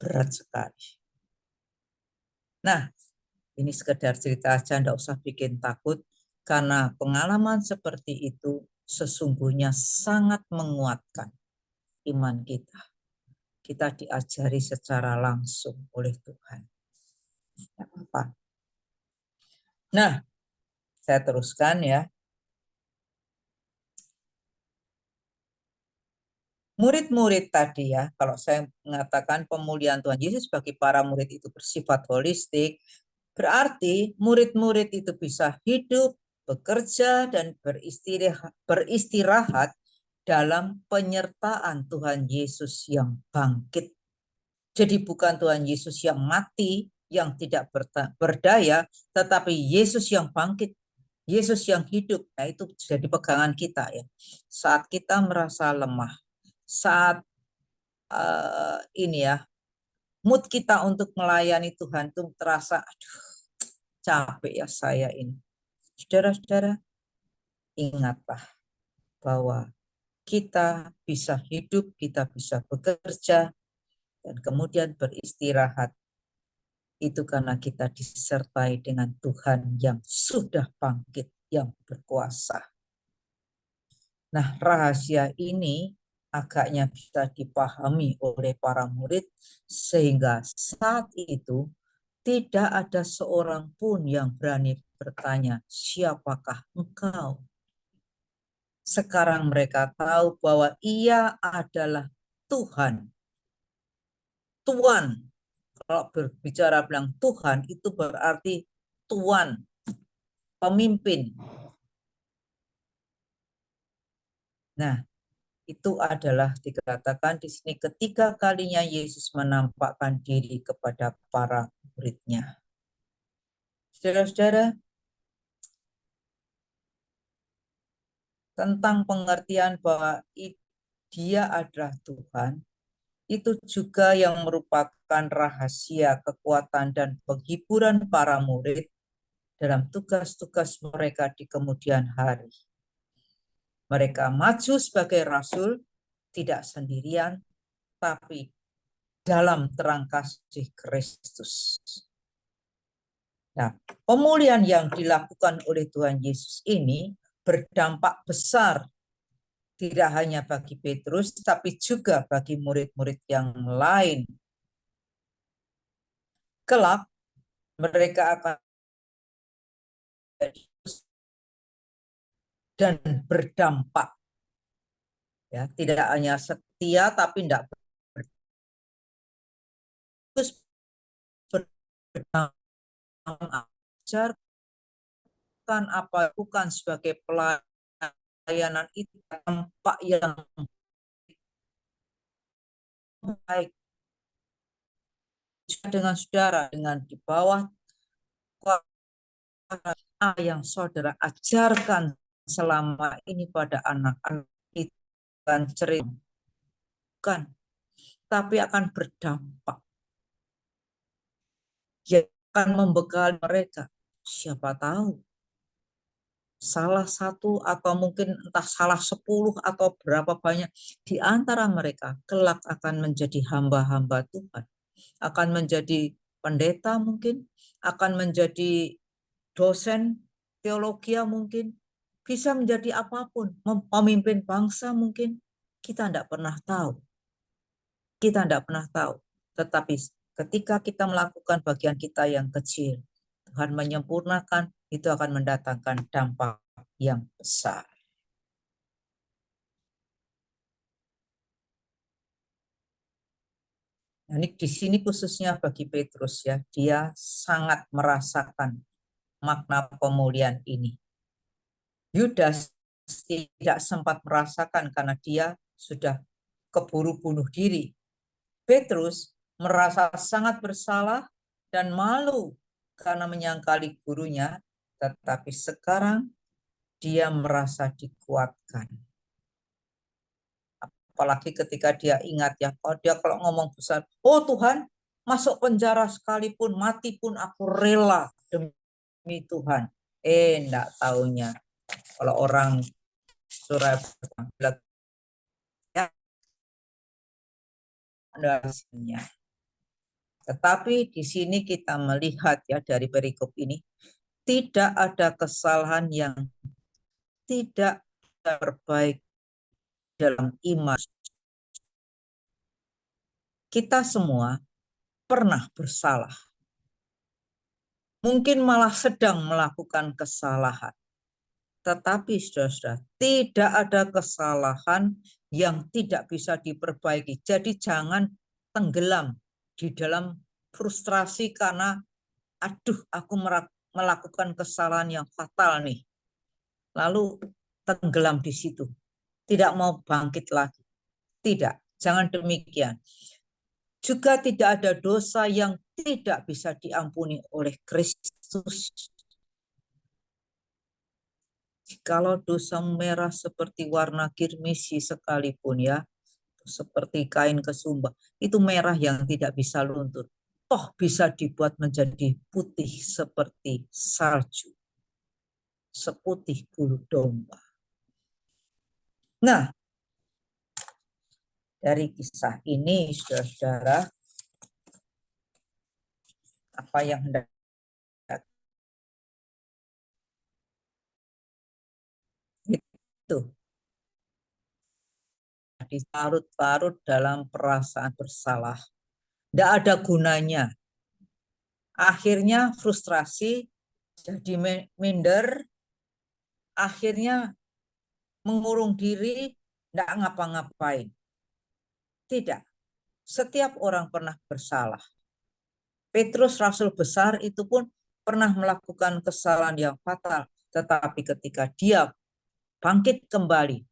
Berat sekali. Nah, ini sekedar cerita aja, enggak usah bikin takut. Karena pengalaman seperti itu sesungguhnya sangat menguatkan iman kita. Kita diajari secara langsung oleh Tuhan. Tidak apa-apa. Nah, saya teruskan ya. Murid-murid tadi ya, kalau saya mengatakan pemulihan Tuhan Yesus bagi para murid itu bersifat holistik, berarti murid-murid itu bisa hidup, bekerja, dan beristirahat dalam penyertaan Tuhan Yesus yang bangkit. Jadi bukan Tuhan Yesus yang mati, yang tidak berdaya, tetapi Yesus yang bangkit, Yesus yang hidup. Nah, itu jadi pegangan kita ya. Saat kita merasa lemah, saat mood kita untuk melayani Tuhan itu terasa, aduh, capek ya saya ini. Saudara-saudara, ingatlah bahwa kita bisa hidup, kita bisa bekerja, dan kemudian beristirahat. Itu karena kita disertai dengan Tuhan yang sudah bangkit, yang berkuasa. Nah, rahasia ini agaknya bisa dipahami oleh para murid, sehingga saat itu tidak ada seorang pun yang berani bertanya, siapakah engkau? Sekarang mereka tahu bahwa ia adalah Tuhan. Tuan. Kalau berbicara bilang Tuhan, itu berarti Tuan, pemimpin. Nah, itu adalah dikatakan di sini ketiga kalinya Yesus menampakkan diri kepada para muridnya. Saudara-saudara, tentang pengertian bahwa Dia adalah Tuhan, itu juga yang merupakan rahasia kekuatan dan penghiburan para murid dalam tugas-tugas mereka di kemudian hari. Mereka maju sebagai rasul, tidak sendirian, tapi dalam terang kasih Kristus. Nah, pemulihan yang dilakukan oleh Tuhan Yesus ini berdampak besar, tidak hanya bagi Petrus, tapi juga bagi murid-murid yang lain. Kelak, mereka akan dan berdampak. Ya, tidak hanya setia, tapi tidak terus berdampak. Ajarkan apa bukan sebagai pelayanan itu dampak yang baik dengan saudara, dengan di bawah yang saudara ajarkan selama ini pada anak-anak itu bukan cerita, bukan, tapi akan berdampak. Ya, akan membekali mereka. Siapa tahu salah satu atau mungkin entah salah 10 atau berapa banyak di antara mereka kelak akan menjadi hamba-hamba Tuhan, akan menjadi pendeta mungkin, akan menjadi dosen teologi mungkin, bisa menjadi apapun, memimpin bangsa mungkin, kita tidak pernah tahu. Kita tidak pernah tahu. Tetapi ketika kita melakukan bagian kita yang kecil, Tuhan menyempurnakan, itu akan mendatangkan dampak yang besar. Nah, ini di sini khususnya bagi Petrus ya, dia sangat merasakan makna pemulihan ini. Yudas tidak sempat merasakan karena dia sudah keburu bunuh diri. Petrus merasa sangat bersalah dan malu karena menyangkali gurunya, tetapi sekarang dia merasa dikuatkan. Apalagi ketika dia ingat ya, kalau ngomong besar, oh Tuhan, masuk penjara sekalipun, mati pun aku rela demi Tuhan. Enggak taunya kalau orang surah ya, tetapi di sini kita melihat ya dari perikop ini, tidak ada kesalahan yang tidak terbaik dalam iman. Kita semua pernah bersalah. Mungkin malah sedang melakukan kesalahan. Tetapi saudara-saudara, tidak ada kesalahan yang tidak bisa diperbaiki. Jadi jangan tenggelam di dalam frustrasi karena aduh aku melakukan kesalahan yang fatal nih. Lalu tenggelam di situ. Tidak mau bangkit lagi. Tidak, jangan demikian. Juga tidak ada dosa yang tidak bisa diampuni oleh Kristus. Kalau dosa merah seperti warna kirmisi sekalipun ya, seperti kain kesumba, itu merah yang tidak bisa luntur. Toh bisa dibuat menjadi putih seperti salju, seputih bulu domba. Nah, dari kisah ini, saudara-saudara, apa yang hendak itu dilarut-larut dalam perasaan bersalah. Tidak ada gunanya. Akhirnya frustrasi, jadi minder, akhirnya mengurung diri, tidak ngapa-ngapain. Tidak, setiap orang pernah bersalah. Petrus rasul besar itu pun pernah melakukan kesalahan yang fatal, tetapi ketika dia bangkit kembali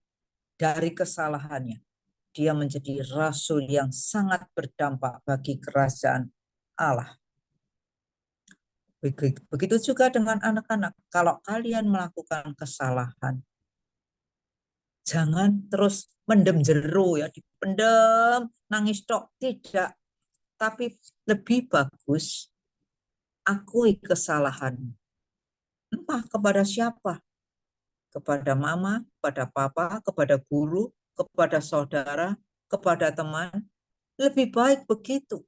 dari kesalahannya, dia menjadi rasul yang sangat berdampak bagi kerajaan Allah. Begitu juga dengan anak-anak. Kalau kalian melakukan kesalahan, jangan terus mendem jeru ya, dipendam, nangis tok, tidak. Tapi lebih bagus akui kesalahan. Entah kepada siapa, kepada mama, kepada papa, kepada guru, kepada saudara, kepada teman. Lebih baik begitu.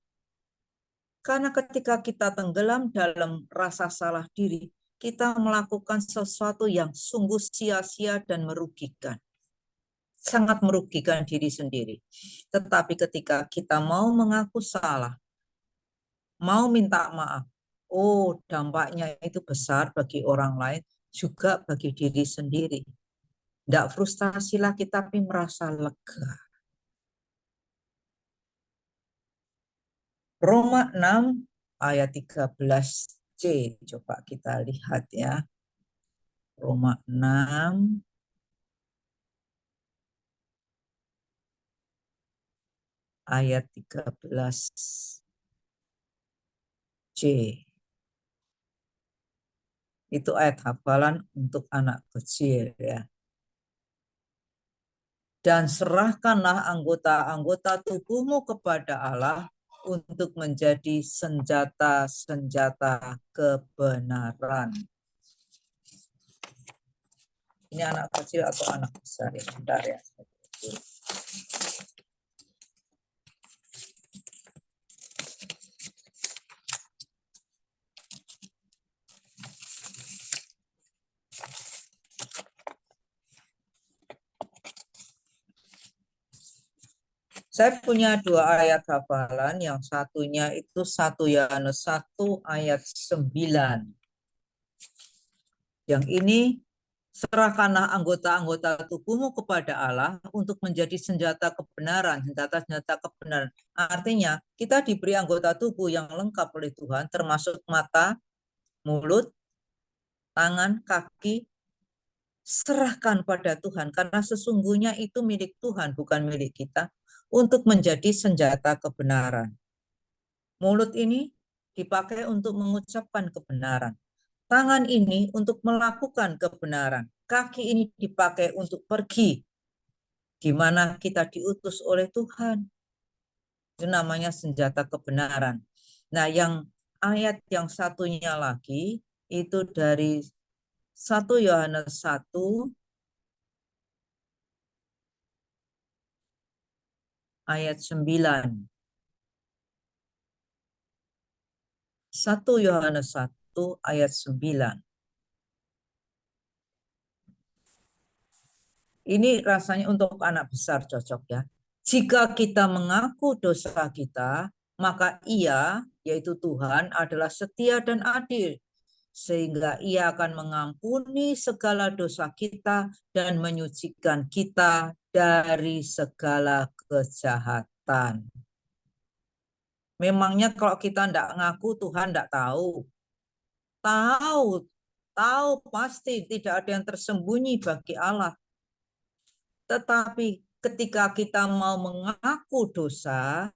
Karena ketika kita tenggelam dalam rasa salah diri, kita melakukan sesuatu yang sungguh sia-sia dan merugikan. Sangat merugikan diri sendiri. Tetapi ketika kita mau mengaku salah, mau minta maaf, oh dampaknya itu besar bagi orang lain, juga bagi diri sendiri. Tidak frustasi lagi, tapi merasa lega. Roma 6 ayat 13c, coba kita lihat ya. Roma 6 ayat 13c. Itu ayat hafalan untuk anak kecil ya. Dan serahkanlah anggota-anggota tubuhmu kepada Allah untuk menjadi senjata-senjata kebenaran. Ini anak kecil atau anak besar ya? Bentar ya. Saya punya dua ayat hafalan, yang satunya itu 1 Yohanes 1 ayat 9. Yang ini, serahkanlah anggota-anggota tubuhmu kepada Allah untuk menjadi senjata kebenaran, senjata-senjata kebenaran. Artinya, kita diberi anggota tubuh yang lengkap oleh Tuhan, termasuk mata, mulut, tangan, kaki. Serahkan pada Tuhan, karena sesungguhnya itu milik Tuhan, bukan milik kita, untuk menjadi senjata kebenaran. Mulut ini dipakai untuk mengucapkan kebenaran. Tangan ini untuk melakukan kebenaran. Kaki ini dipakai untuk pergi, di mana kita diutus oleh Tuhan. Itu namanya senjata kebenaran. Nah, yang ayat yang satunya lagi, itu dari 1 Yohanes 1 ayat 9. 1 Yohanes 1 ayat 9. Ini rasanya untuk anak besar cocok ya. Jika kita mengaku dosa kita, maka Ia, yaitu Tuhan, adalah setia dan adil, sehingga Ia akan mengampuni segala dosa kita dan menyucikan kita dari segala kejahatan. Memangnya kalau kita tidak ngaku, Tuhan tidak tahu? Tahu pasti, tidak ada yang tersembunyi bagi Allah. Tetapi ketika kita mau mengaku dosa,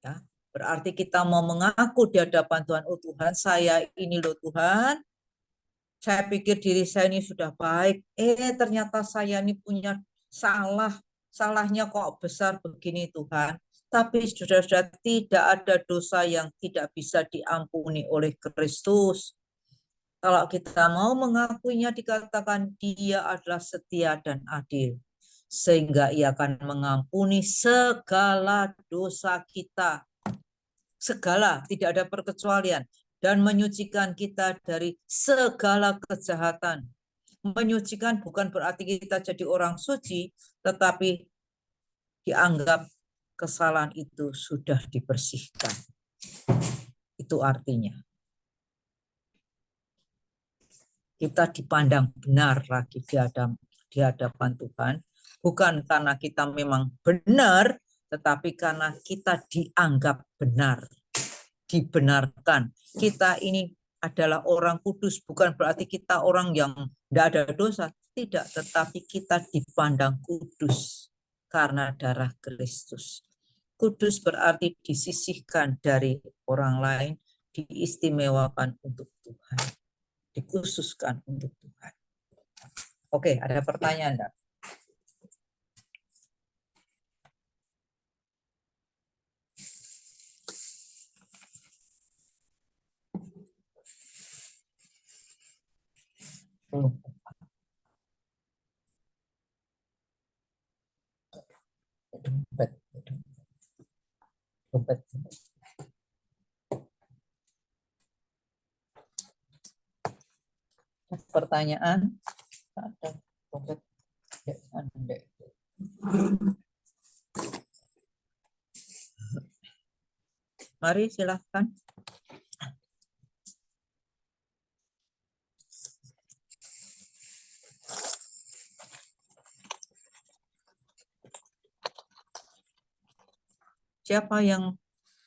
ya, berarti kita mau mengaku di hadapan Tuhan, oh Tuhan, saya ini loh Tuhan, saya pikir diri saya ini sudah baik, ternyata saya ini punya salahnya kok besar begini Tuhan. Tapi saudara-saudara, tidak ada dosa yang tidak bisa diampuni oleh Kristus. Kalau kita mau mengakuinya, dikatakan Dia adalah setia dan adil, sehingga Ia akan mengampuni segala dosa kita. Segala, tidak ada perkecualian. Dan menyucikan kita dari segala kejahatan. Menyucikan bukan berarti kita jadi orang suci, tetapi dianggap kesalahan itu sudah dibersihkan. Itu artinya kita dipandang benar lagi di hadapan Tuhan, bukan karena kita memang benar, tetapi karena kita dianggap benar, dibenarkan. Kita ini adalah orang kudus, bukan berarti kita orang yang tidak ada dosa, tidak, tetapi kita dipandang kudus karena darah Kristus. Kudus berarti disisihkan dari orang lain, diistimewakan untuk Tuhan, dikhususkan untuk Tuhan. Oke, ada pertanyaan enggak? Dompet. Pertanyaan? Ada dompet. Mari silahkan. Siapa yang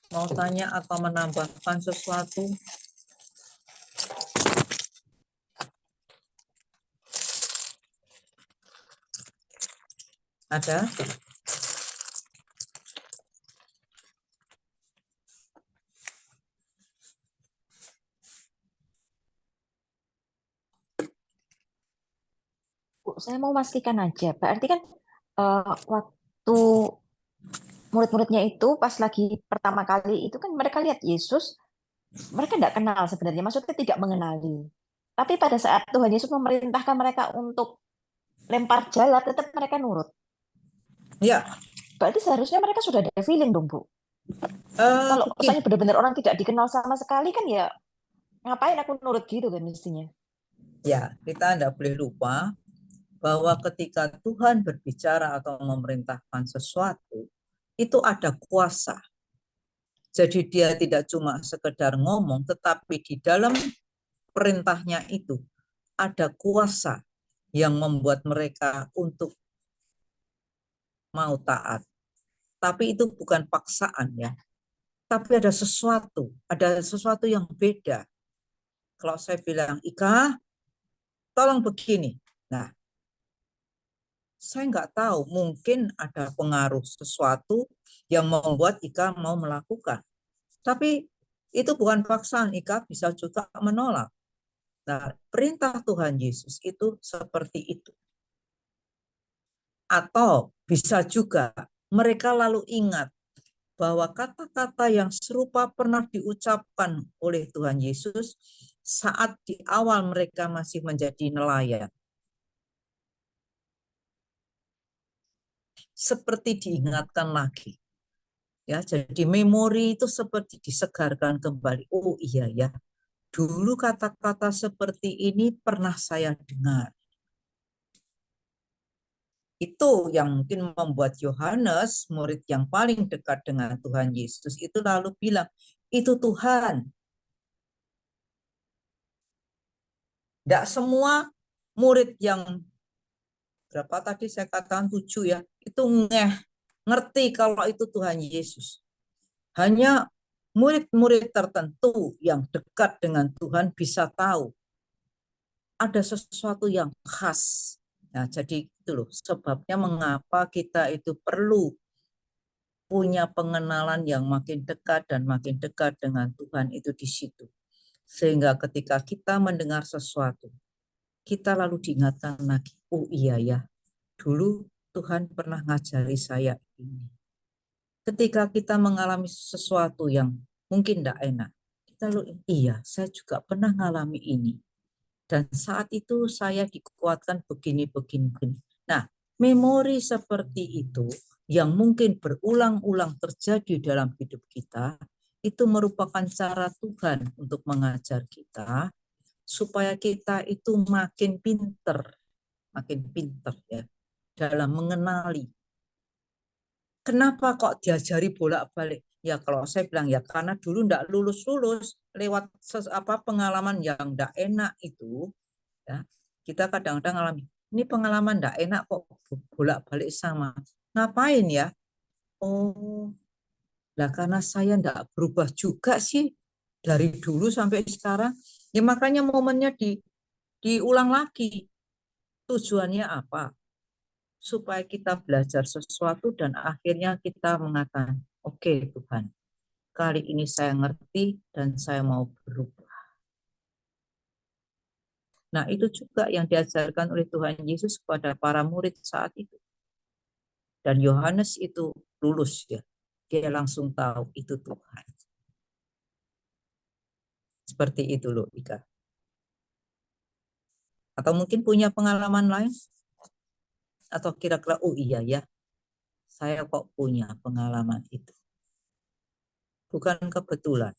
mau tanya atau menambahkan sesuatu? Ada? Bu, saya mau pastikan aja. Berarti kan waktu murid-muridnya itu pas lagi pertama kali itu kan mereka lihat Yesus, mereka tidak kenal sebenarnya, maksudnya tidak mengenali. Tapi pada saat Tuhan Yesus memerintahkan mereka untuk lempar jala, tetap mereka nurut. Ya. Berarti seharusnya mereka sudah ada feeling dong, Bu. Kalau misalnya benar-benar orang tidak dikenal sama sekali kan ya ngapain aku nurut gitu kan mestinya. Ya, kita tidak boleh lupa bahwa ketika Tuhan berbicara atau memerintahkan sesuatu, itu ada kuasa. Jadi dia tidak cuma sekedar ngomong, tetapi di dalam perintahnya itu ada kuasa yang membuat mereka untuk mau taat. Tapi itu bukan paksaan ya. Tapi ada sesuatu yang beda. Kalau saya bilang, Ika, tolong begini. Nah, saya nggak tahu, mungkin ada pengaruh sesuatu yang membuat Ika mau melakukan. Tapi itu bukan paksaan, Ika bisa juga menolak. Nah, perintah Tuhan Yesus itu seperti itu. Atau bisa juga mereka lalu ingat bahwa kata-kata yang serupa pernah diucapkan oleh Tuhan Yesus saat di awal mereka masih menjadi nelayan. Seperti diingatkan lagi. Ya, jadi memori itu seperti disegarkan kembali. Oh iya ya, dulu kata-kata seperti ini pernah saya dengar. Itu yang mungkin membuat Yohanes, murid yang paling dekat dengan Tuhan Yesus, itu lalu bilang, itu Tuhan. Tidak semua murid yang, berapa tadi saya katakan 7 ya, itu ngerti kalau itu Tuhan Yesus. Hanya murid-murid tertentu yang dekat dengan Tuhan bisa tahu ada sesuatu yang khas. Nah, jadi itu loh sebabnya mengapa kita itu perlu punya pengenalan yang makin dekat dan makin dekat dengan Tuhan itu di situ. Sehingga ketika kita mendengar sesuatu, kita lalu diingatkan lagi, oh iya ya, dulu Tuhan pernah ngajari saya ini. Ketika kita mengalami sesuatu yang mungkin tidak enak, kita lalu, iya saya juga pernah mengalami ini. Dan saat itu saya dikuatkan begini. Nah, memori seperti itu yang mungkin berulang-ulang terjadi dalam hidup kita, itu merupakan cara Tuhan untuk mengajar kita, supaya kita itu makin pinter ya, dalam mengenali. Kenapa kok diajari bolak-balik? Ya kalau saya bilang ya karena dulu ndak lulus-lulus lewat pengalaman yang ndak enak itu, ya kita kadang-kadang alami. Ini pengalaman ndak enak kok bolak-balik sama. Ngapain ya? Oh, lah karena saya ndak berubah juga sih dari dulu sampai sekarang. Ya makanya momennya diulang lagi. Tujuannya apa? Supaya kita belajar sesuatu dan akhirnya kita mengatakan, oke Tuhan, kali ini saya ngerti dan saya mau berubah. Nah, itu juga yang diajarkan oleh Tuhan Yesus kepada para murid saat itu. Dan Yohanes itu lulus ya. Dia langsung tahu itu Tuhan. Seperti itu loh, Ika. Atau mungkin punya pengalaman lain? Atau kira-kira, oh iya ya, saya kok punya pengalaman itu. Bukan kebetulan.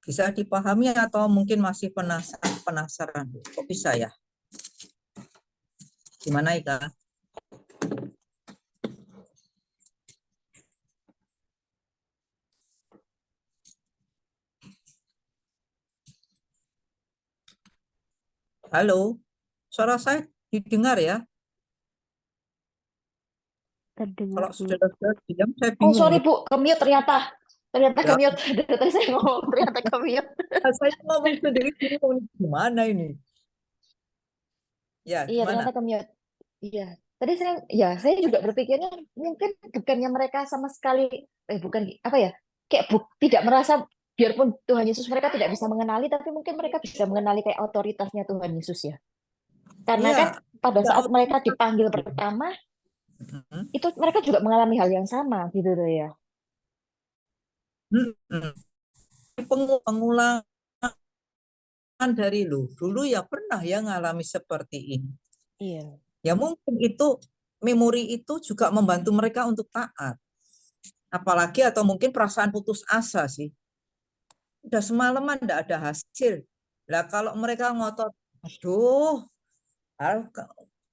Bisa dipahami atau mungkin masih penasaran? Kok bisa ya? Gimana Ika? Halo, suara saya didengar ya? Terdengar, Kalau Bu. sudah diam, saya Oh, bingung sorry nih. Bu, ke-mute ternyata. Ternyata Ya, ke-mute. Dari tadi saya ngomong, ternyata ke-mute. saya ngomong sendiri bingung nih, gimana ini? Ya, Iya, gimana? ternyata ke-mute. Iya. Tadi saya juga berpikirnya mungkin bukannya mereka sama sekali, bukan apa ya, kayak tidak merasa, biarpun Tuhan Yesus mereka tidak bisa mengenali, tapi mungkin mereka bisa mengenali kayak otoritasnya Tuhan Yesus ya. Karena kan Iya, pada ya saat mereka otoritas. dipanggil pertama, Mm-mm. itu mereka juga mengalami hal yang sama gitu loh ya. Mm-mm. Pengulangan dari dulu ya pernah ya ngalami seperti ini. Iya. Ya mungkin itu memori itu juga membantu mereka untuk taat. Apalagi atau mungkin perasaan putus asa sih. Udah semalaman enggak ada hasil. Lah kalau mereka ngotot, aduh,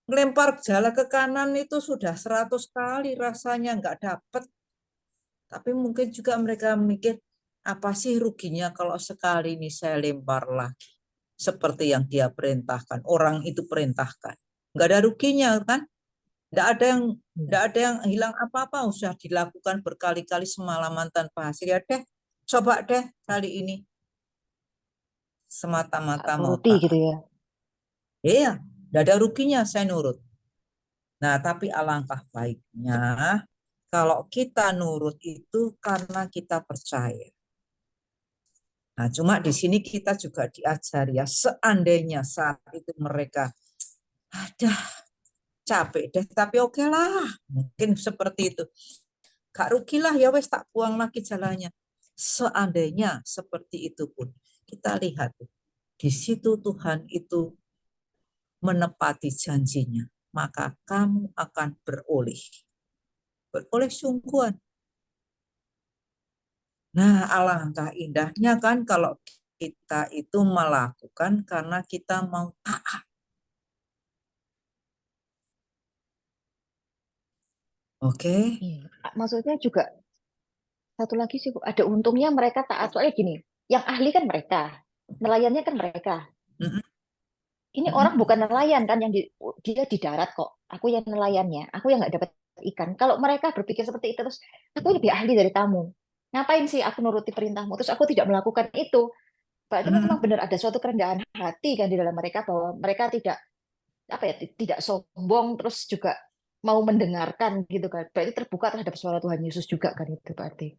ngelempar jala ke kanan itu sudah 100 kali rasanya nggak dapet. Tapi mungkin juga mereka mikir, apa sih ruginya kalau sekali ini saya lempar lagi. Seperti yang dia perintahkan, orang itu perintahkan. Nggak ada ruginya kan? Nggak ada yang hilang apa-apa, usah dilakukan berkali-kali semalaman tanpa hasil. Ya deh, coba deh kali ini semata-mata mau Turuti gitu taat. ya. Iya, nggak ada ruginya saya nurut. Nah, tapi alangkah baiknya kalau kita nurut itu karena kita percaya. Nah, cuma di sini kita juga diajari ya, seandainya saat itu mereka ada capek deh, tapi oke lah, mungkin seperti itu. Gak rugilah ya wes tak buang lagi jalannya. Seandainya seperti itu pun kita lihat di situ Tuhan itu menepati janjinya, maka kamu akan beroleh sungguhan. Nah, alangkah indahnya kan kalau kita itu melakukan karena kita mau taat. Oke. Iya. Maksudnya juga satu lagi sih, Bu, ada untungnya mereka taat. Soalnya gini, yang ahli kan mereka, nelayannya kan mereka. Mm-mm, Ini orang mm-mm, bukan nelayan kan, dia di darat kok. Aku yang nelayannya, aku yang nggak dapat ikan. Kalau mereka berpikir seperti itu, terus aku lebih ahli dari kamu. Ngapain sih aku nuruti perintahmu? Terus aku tidak melakukan itu. Berarti memang mm-mm. benar ada suatu kerendahan hati kan di dalam mereka, bahwa mereka tidak apa ya, tidak sombong, terus juga mau mendengarkan gitu kan. Berarti terbuka terhadap suara Tuhan Yesus juga kan, itu berarti.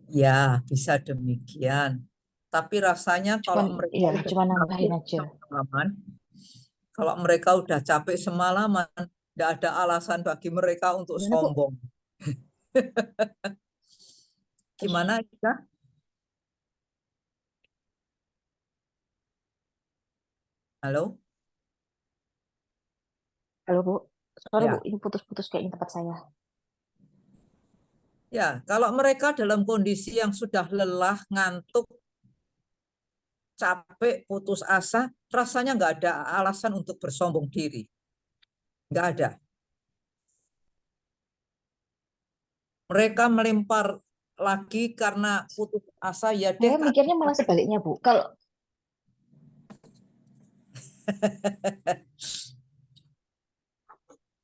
Ya, bisa demikian. Tapi rasanya kalau Cuman mereka ya, udah cuman capek nambahin aja. semalaman, kalau mereka udah capek semalaman, tidak ada alasan bagi mereka untuk Gimana Bu? sombong. Gimana kita? Halo? Halo Bu, sorry Bu, Ya. ini putus-putus kayaknya tempat saya. Ya, kalau mereka dalam kondisi yang sudah lelah, ngantuk, capek, putus asa, rasanya nggak ada alasan untuk bersombong diri. Nggak ada. Mereka melempar lagi karena putus asa, ya deh. Saya mikirnya malah sebaliknya, Bu. Kalau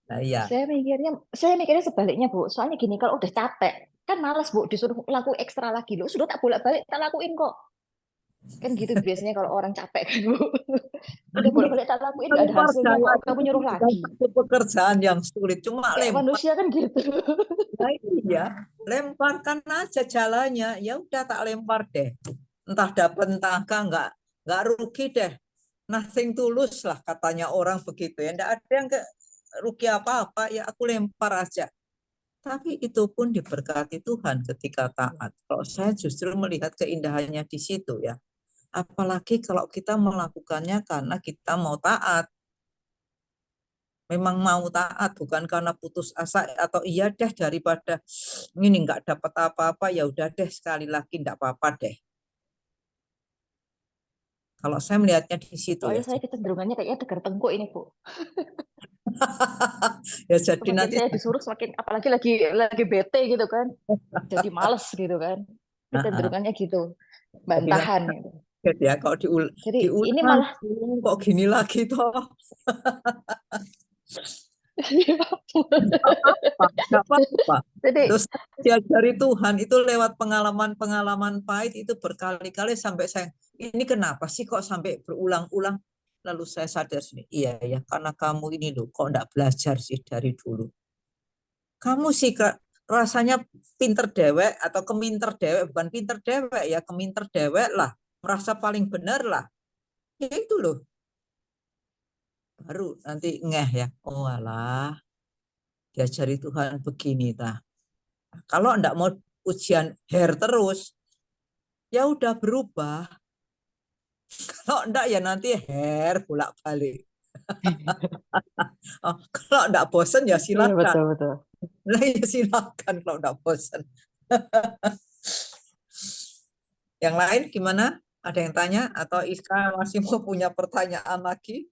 Nah, iya. saya mikirnya sebaliknya, Bu. Soalnya gini, kalau udah capek, kan malas, Bu, disuruh laku ekstra lagi. Lu sudah tak bolak-balik, tak lakuin kok. Kan gitu biasanya kalau orang capek kan, Bu. Udah bolak-balik tak lakuin, nggak ada Lempar hasilnya jalan kok. Kamu itu nyuruh bukan lagi. satu pekerjaan yang sulit, cuma Kayak lempar. manusia kan gitu. Nah, iya, lemparkan aja jalannya. Ya udah, tak lempar deh. Entah dapat entah nggak rugi deh. Nothing tulus lah katanya orang begitu ya. Nggak ada yang rugi apa-apa. Ya aku lempar aja. Tapi itu pun diberkati Tuhan ketika taat. Kalau saya justru melihat keindahannya di situ ya. Apalagi kalau kita melakukannya karena kita mau taat. Memang mau taat, bukan karena putus asa atau iya deh daripada ini nggak dapat apa-apa, ya udah deh sekali lagi nggak apa-apa deh. Kalau saya melihatnya di situ ya. Soalnya saya kecenderungannya kayaknya tegar tengkuk ini, Bu. Ya jadi Semakin nanti saya disuruh, semakin apalagi lagi bete gitu kan. Jadi males gitu kan. Kecenderungannya gitu. jadi nanti Bantahan gitu. ya kalau Jadi ini diulang malah kok gini lagi toh. Nggak apa-apa. jadi Terus diajari Tuhan itu lewat pengalaman-pengalaman pahit itu berkali-kali sampai saya, ini kenapa sih kok sampai berulang-ulang? Lalu saya sadar sini, iya ya karena kamu ini loh kok enggak belajar sih dari dulu. Kamu sih rasanya pinter dewek atau keminter dewek, bukan pinter dewek ya, keminter dewek lah, merasa paling benar lah. Ya itu loh. Baru nanti ngeh ya, oh alah, diajari Tuhan begini tah. Kalau enggak mau ujian hair terus, ya udah berubah. Kalau enggak ya nanti hair bolak-balik. Oh, kalau enggak bosen ya iya silakan. betul betul. Nah, ya silakan kalau enggak bosen. Yang lain gimana? Ada yang tanya atau Iska masih mau punya pertanyaan lagi?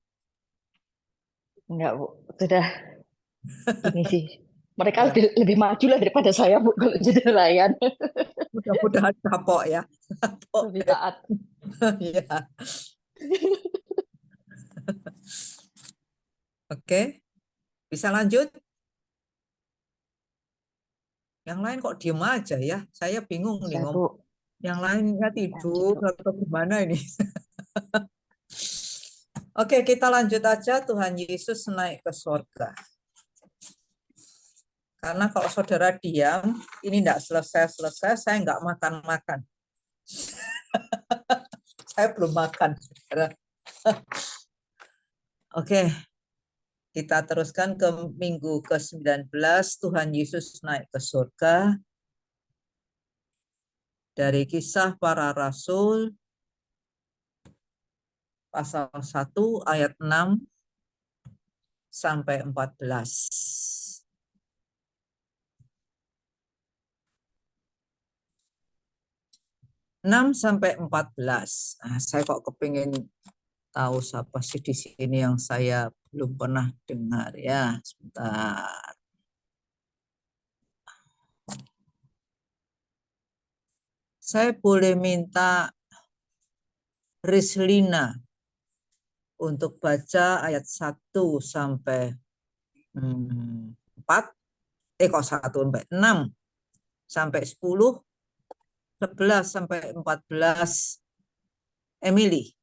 Enggak, Bu. Sudah gini sih. Mereka lebih maju lah daripada saya, Bu, kalau jadi nelayan. Mudah-mudahan kapok ya. Kapok Lebih deh. taat. Ya. Oke, bisa lanjut? Yang lain kok diem aja ya? Saya bingung nih Saya, ngomong. Bu. Yang lainnya Lanjut, tidur Bu. atau gimana ini? Oke, kita lanjut aja. Tuhan Yesus naik ke surga. Karena kalau saudara diam, ini enggak selesai-selesai, saya enggak makan-makan. Saya belum makan. Oke, kita teruskan ke minggu ke-19. Tuhan Yesus naik ke surga. Dari Kisah Para Rasul, pasal 1 ayat 6 sampai 14. 6 sampai 14. Nah, saya kok kepingin tahu siapa sih di sini yang saya belum pernah dengar ya. Sebentar. Saya boleh minta Rislina untuk baca ayat 1 sampai 4. Kok 1 sampai 6 sampai 10, 11 sampai 14. Emily.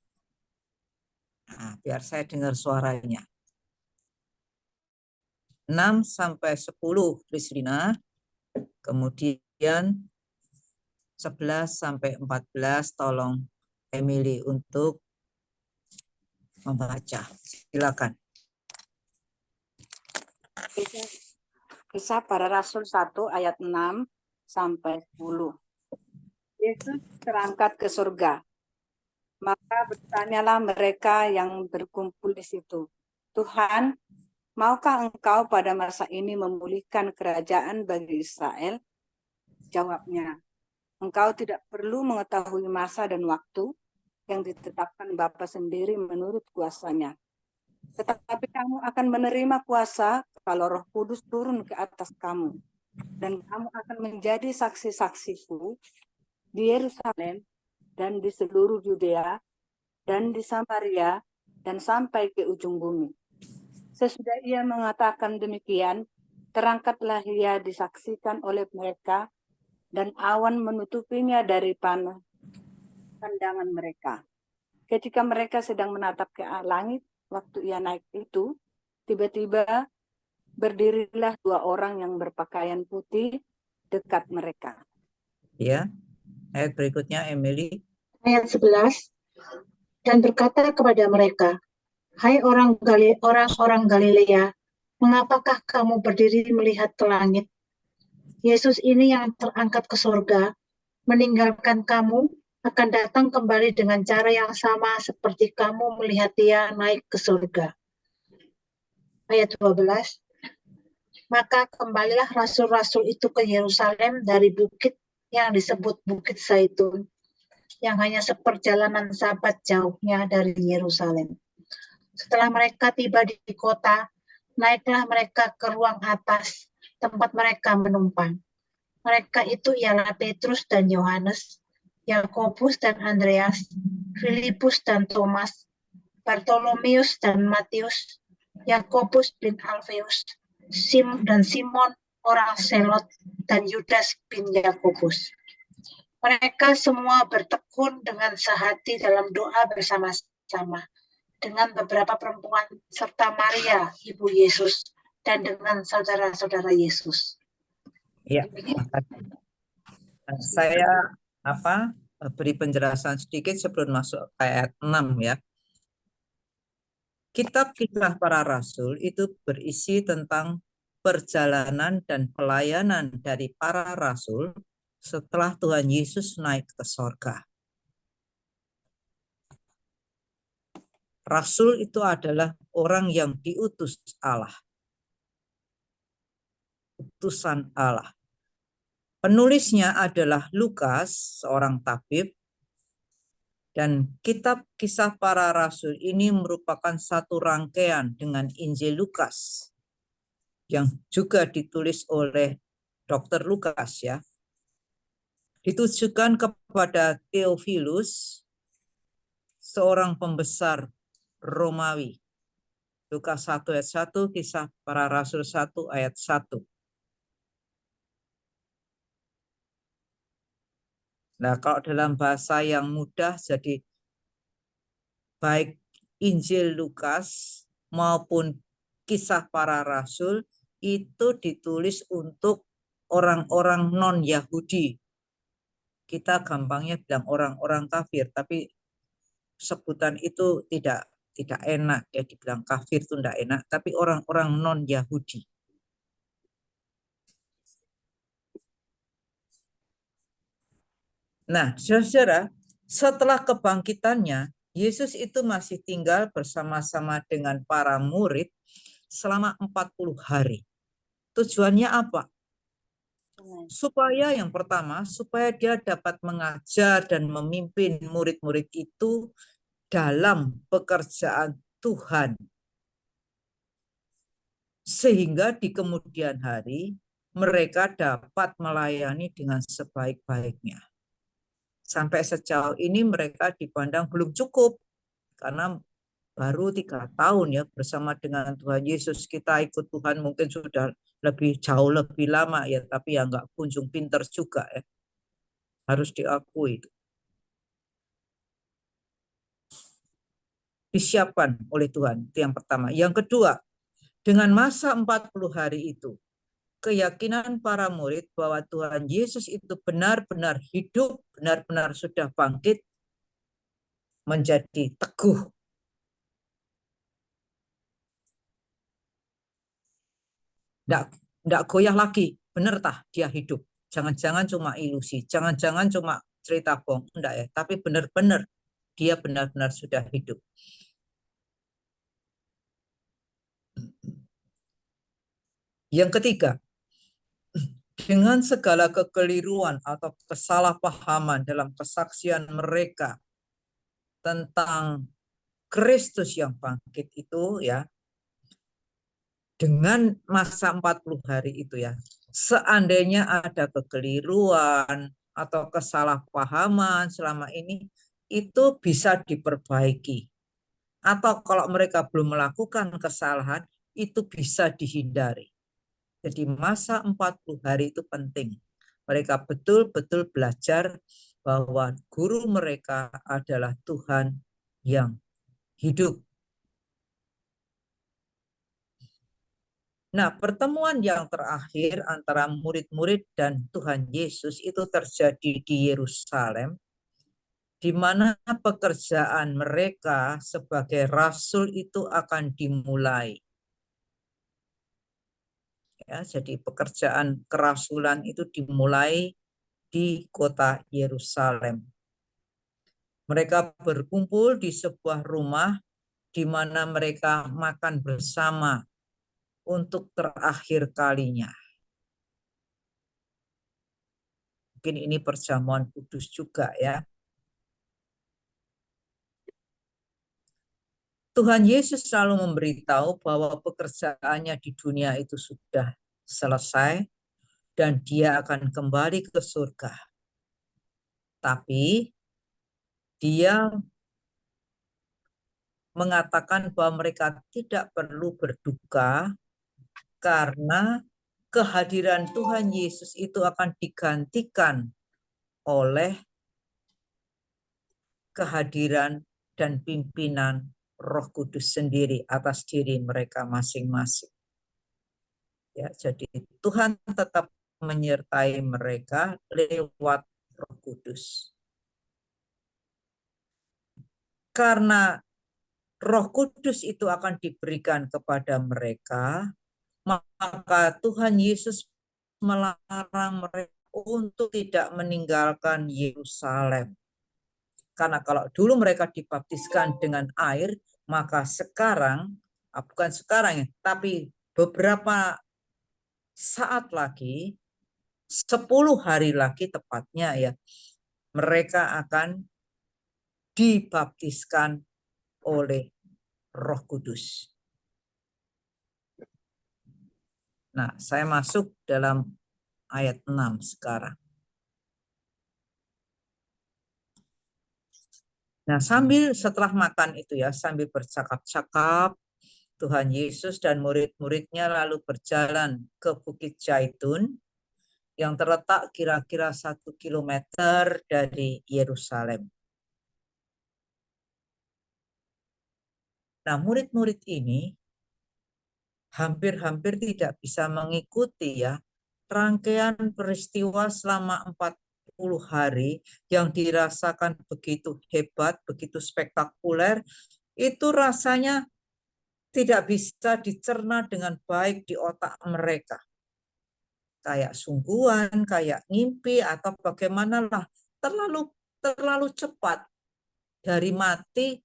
Nah, biar saya dengar suaranya. 6 sampai 10 Rislina, kemudian 11 sampai 14 tolong Emily untuk membaca. Silakan. Kisah Para Rasul 1 ayat 6 sampai 10. Yesus terangkat ke surga. Maka bertanyalah mereka yang berkumpul di situ, Tuhan, maukah Engkau pada masa ini memulihkan kerajaan bagi Israel? Jawabnya, Engkau tidak perlu mengetahui masa dan waktu yang ditetapkan Bapa sendiri menurut kuasanya. Tetapi kamu akan menerima kuasa kalau Roh Kudus turun ke atas kamu. Dan kamu akan menjadi saksi-saksiku di Yerusalem dan di seluruh Yudea dan di Samaria dan sampai ke ujung bumi. Sesudah ia mengatakan demikian, terangkatlah ia disaksikan oleh mereka, dan awan menutupinya dari pandangan mereka. Ketika mereka sedang menatap ke langit, waktu ia naik itu, tiba-tiba berdirilah 2 orang yang berpakaian putih dekat mereka. Ya, ayat berikutnya Emily. Ayat 11, dan berkata kepada mereka, hai orang-orang Galilea, mengapakah kamu berdiri melihat ke langit? Yesus ini yang terangkat ke surga, meninggalkan kamu, akan datang kembali dengan cara yang sama seperti kamu melihat dia naik ke surga. Ayat 12, maka kembalilah rasul-rasul itu ke Yerusalem dari bukit yang disebut Bukit Zaitun, yang hanya seperjalanan sabat jauhnya dari Yerusalem. Setelah mereka tiba di kota, naiklah mereka ke ruang atas, tempat mereka menumpang. Mereka itu ialah Petrus dan Yohanes, Yakobus dan Andreas, Filipus dan Thomas, Bartolomeus dan Matius, Yakobus bin Alfeus, dan Simon orang Selot, dan Yudas bin Yakobus. Mereka semua bertekun dengan sehati dalam doa bersama-sama dengan beberapa perempuan serta Maria, ibu Yesus, dan dengan saudara-saudara Yesus. Ya, saya beri penjelasan sedikit sebelum masuk ayat 6 ya. Kitab Kisah Para Rasul itu berisi tentang perjalanan dan pelayanan dari para rasul setelah Tuhan Yesus naik ke sorga. Rasul itu adalah orang yang diutus Allah. Utusan Allah. Penulisnya adalah Lukas, seorang tabib. Dan kitab Kisah Para Rasul ini merupakan satu rangkaian dengan Injil Lukas yang juga ditulis oleh Dr. Lukas ya. Ditujukan kepada Theophilus, seorang pembesar Romawi. Lukas 1 ayat 1, Kisah Para Rasul 1 ayat 1. Nah, kalau dalam bahasa yang mudah, jadi baik Injil Lukas maupun Kisah Para Rasul itu ditulis untuk orang-orang non-Yahudi. Kita gampangnya bilang orang-orang kafir, tapi sebutan itu tidak enak ya, dibilang kafir itu tidak enak, tapi orang-orang non-Yahudi. Nah, saudara, setelah kebangkitannya, Yesus itu masih tinggal bersama-sama dengan para murid selama 40 hari. Tujuannya apa? Supaya yang pertama, supaya dia dapat mengajar dan memimpin murid-murid itu dalam pekerjaan Tuhan. Sehingga di kemudian hari mereka dapat melayani dengan sebaik-baiknya. Sampai sejauh ini mereka dipandang belum cukup karena baru 3 tahun ya bersama dengan Tuhan Yesus. Kita ikut Tuhan mungkin sudah jauh lebih lama ya, tapi ya nggak kunjung pinter juga ya. Harus diakui. Disiapkan oleh Tuhan, itu yang pertama. Yang kedua, dengan masa 40 hari itu, keyakinan para murid bahwa Tuhan Yesus itu benar-benar hidup, benar-benar sudah bangkit, menjadi teguh. Nggak goyah lagi, benar tah dia hidup. Jangan-jangan cuma ilusi, jangan-jangan cuma cerita bohong, enggak ya, tapi benar-benar dia benar-benar sudah hidup. Yang ketiga, dengan segala kekeliruan atau kesalahpahaman dalam kesaksian mereka tentang Kristus yang bangkit itu ya, dengan masa 40 hari itu ya, seandainya ada kekeliruan atau kesalahpahaman selama ini, itu bisa diperbaiki. Atau kalau mereka belum melakukan kesalahan, itu bisa dihindari. Jadi masa 40 hari itu penting. Mereka betul-betul belajar bahwa guru mereka adalah Tuhan yang hidup. Nah, pertemuan yang terakhir antara murid-murid dan Tuhan Yesus itu terjadi di Yerusalem, di mana pekerjaan mereka sebagai rasul itu akan dimulai. Ya, jadi pekerjaan kerasulan itu dimulai di kota Yerusalem. Mereka berkumpul di sebuah rumah di mana mereka makan bersama untuk terakhir kalinya. Mungkin ini perjamuan kudus juga ya. Tuhan Yesus selalu memberitahu bahwa pekerjaannya di dunia itu sudah selesai dan dia akan kembali ke surga. Tapi dia mengatakan bahwa mereka tidak perlu berduka karena kehadiran Tuhan Yesus itu akan digantikan oleh kehadiran dan pimpinan Roh Kudus sendiri atas diri mereka masing-masing. Ya, jadi Tuhan tetap menyertai mereka lewat Roh Kudus. Karena Roh Kudus itu akan diberikan kepada mereka, maka Tuhan Yesus melarang mereka untuk tidak meninggalkan Yerusalem. Karena kalau dulu mereka dibaptiskan dengan air, maka sekarang, bukan sekarang ya, tapi beberapa saat lagi, 10 hari lagi tepatnya ya, mereka akan dibaptiskan oleh Roh Kudus. Nah, saya masuk dalam ayat 6 sekarang. Nah, setelah makan itu ya, sambil bercakap-cakap, Tuhan Yesus dan murid-muridnya lalu berjalan ke Bukit Zaitun yang terletak kira-kira 1 kilometer dari Yerusalem. Nah, murid-murid ini hampir-hampir tidak bisa mengikuti ya rangkaian peristiwa selama 40 hari yang dirasakan begitu hebat, begitu spektakuler, itu rasanya tidak bisa dicerna dengan baik di otak mereka. Kayak sungguhan, kayak ngimpi atau bagaimanalah, terlalu cepat. Dari mati,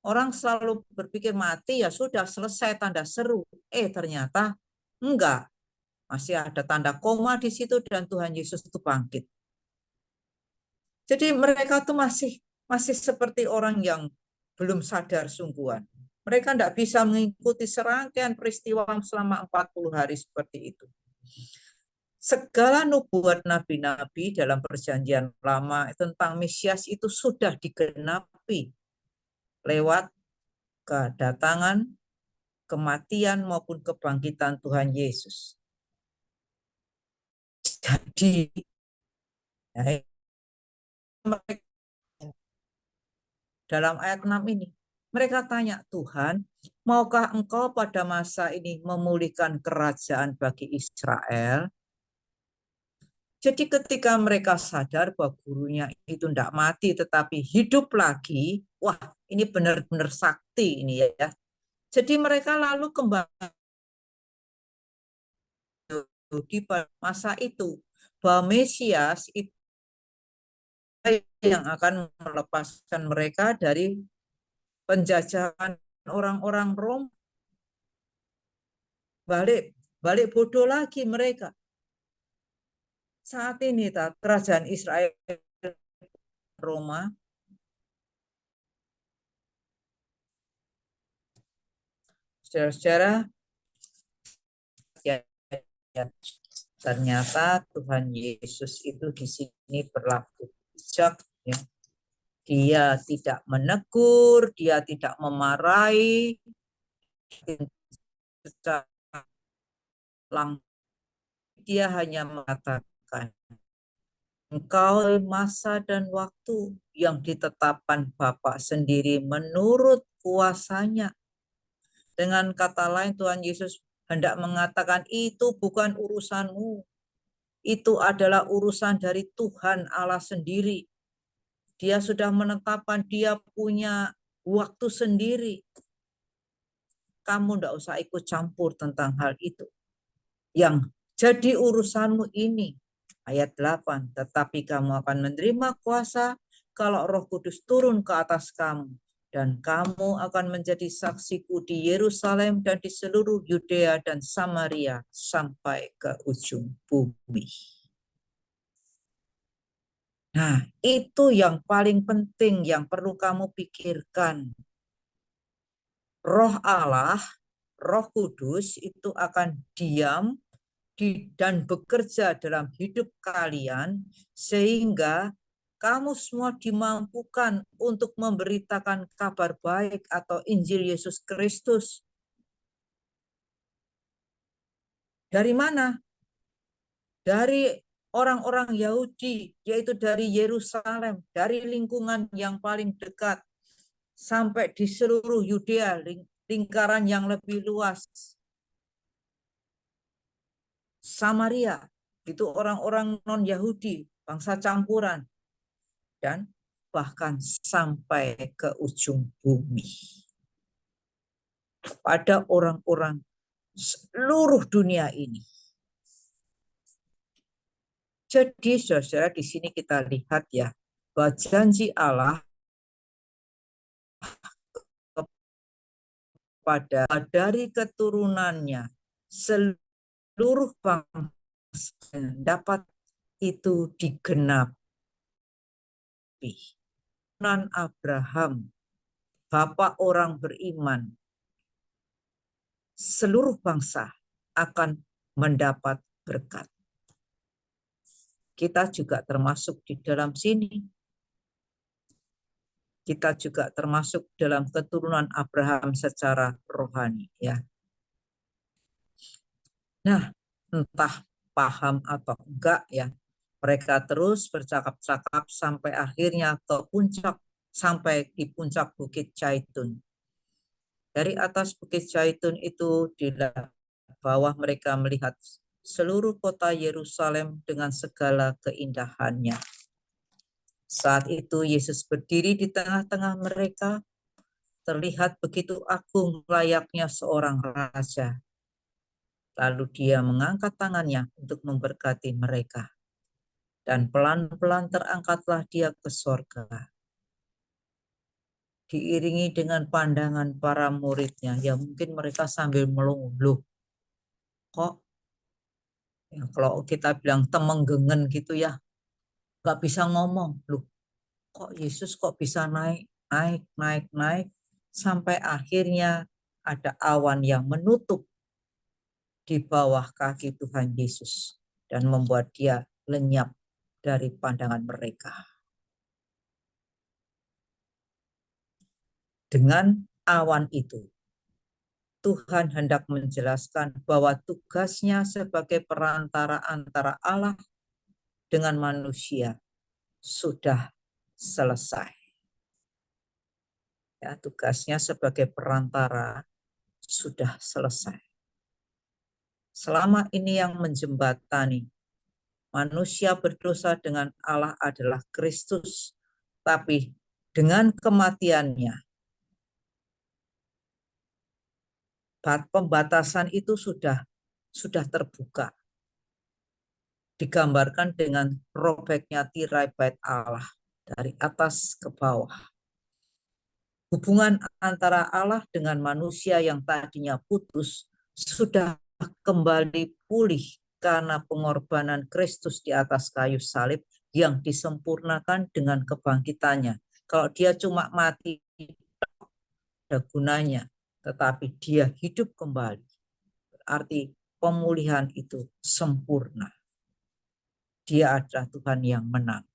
orang selalu berpikir mati ya sudah selesai tanda seru. Ternyata enggak. Masih ada tanda koma di situ dan Tuhan Yesus itu bangkit. Jadi mereka tuh masih seperti orang yang belum sadar sungguhan. Mereka tidak bisa mengikuti serangkaian peristiwa selama 40 hari seperti itu. Segala nubuat nabi-nabi dalam perjanjian lama tentang Mesias itu sudah digenapi lewat kedatangan, kematian maupun kebangkitan Tuhan Yesus. Jadi dalam ayat 6 ini mereka tanya, Tuhan, maukah Engkau pada masa ini memulihkan kerajaan bagi Israel? Jadi ketika mereka sadar bahwa gurunya itu tidak mati tetapi hidup lagi, wah ini benar-benar sakti ini ya. Jadi mereka lalu kembali di masa itu bahwa Mesias itu yang akan melepaskan mereka dari penjajahan orang-orang Rom. Balik bodoh lagi mereka. Saat ini kerajaan Israel Roma Saudara-saudara, ya, ternyata Tuhan Yesus itu di sini berlaku bijak, ya. Dia tidak menegur, dia tidak memarahi, langsung dia hanya mengatakan, engkau masa dan waktu yang ditetapkan Bapa sendiri menurut kuasanya. Dengan kata lain, Tuhan Yesus hendak mengatakan itu bukan urusanmu. Itu adalah urusan dari Tuhan Allah sendiri. Dia sudah menetapkan, dia punya waktu sendiri. Kamu tidak usah ikut campur tentang hal itu. Yang jadi urusanmu ini, ayat 8, tetapi kamu akan menerima kuasa kalau Roh Kudus turun ke atas kamu. Dan kamu akan menjadi saksiku di Yerusalem dan di seluruh Yudea dan Samaria sampai ke ujung bumi. Nah, itu yang paling penting yang perlu kamu pikirkan. Roh Allah, Roh Kudus itu akan diam dan bekerja dalam hidup kalian sehingga kamu semua dimampukan untuk memberitakan kabar baik atau Injil Yesus Kristus. Dari mana? Dari orang-orang Yahudi, yaitu dari Yerusalem, dari lingkungan yang paling dekat, sampai di seluruh Yudea, lingkaran yang lebih luas. Samaria, itu orang-orang non-Yahudi, bangsa campuran. Dan bahkan sampai ke ujung bumi. Pada orang-orang seluruh dunia ini. Jadi saudara, di sini kita lihat ya, bahwa janji Allah kepada dari keturunannya seluruh bangsa dapat itu digenapi. Keturunan Abraham, bapak orang beriman, seluruh bangsa akan mendapat berkat. Kita juga termasuk di dalam sini. Kita juga termasuk dalam keturunan Abraham secara rohani, ya. Nah, entah paham atau enggak ya, mereka terus bercakap-cakap sampai akhirnya ke puncak, sampai di puncak Bukit Zaitun. Dari atas Bukit Zaitun itu di bawah mereka melihat seluruh kota Yerusalem dengan segala keindahannya. Saat itu Yesus berdiri di tengah-tengah mereka, terlihat begitu agung layaknya seorang raja. Lalu dia mengangkat tangannya untuk memberkati mereka. Dan pelan-pelan terangkatlah dia ke sorga. Diiringi dengan pandangan para muridnya, ya mungkin mereka sambil melungguh. Kok ya, kalau kita bilang temenggengen gitu ya, nggak bisa ngomong. Loh, kok Yesus kok bisa naik, sampai akhirnya ada awan yang menutup di bawah kaki Tuhan Yesus dan membuat dia lenyap dari pandangan mereka. Dengan awan itu, Tuhan hendak menjelaskan bahwa tugasnya sebagai perantara antara Allah dengan manusia sudah selesai. Ya, tugasnya sebagai perantara sudah selesai. Selama ini yang menjembatani manusia berdosa dengan Allah adalah Kristus, tapi dengan kematiannya pembatasan itu sudah terbuka. Digambarkan dengan robeknya tirai bait Allah dari atas ke bawah. Hubungan antara Allah dengan manusia yang tadinya putus sudah kembali pulih karena pengorbanan Kristus di atas kayu salib yang disempurnakan dengan kebangkitannya. Kalau dia cuma mati, ada gunanya. tetapi dia hidup kembali. Berarti pemulihan itu sempurna. Dia adalah Tuhan yang menang.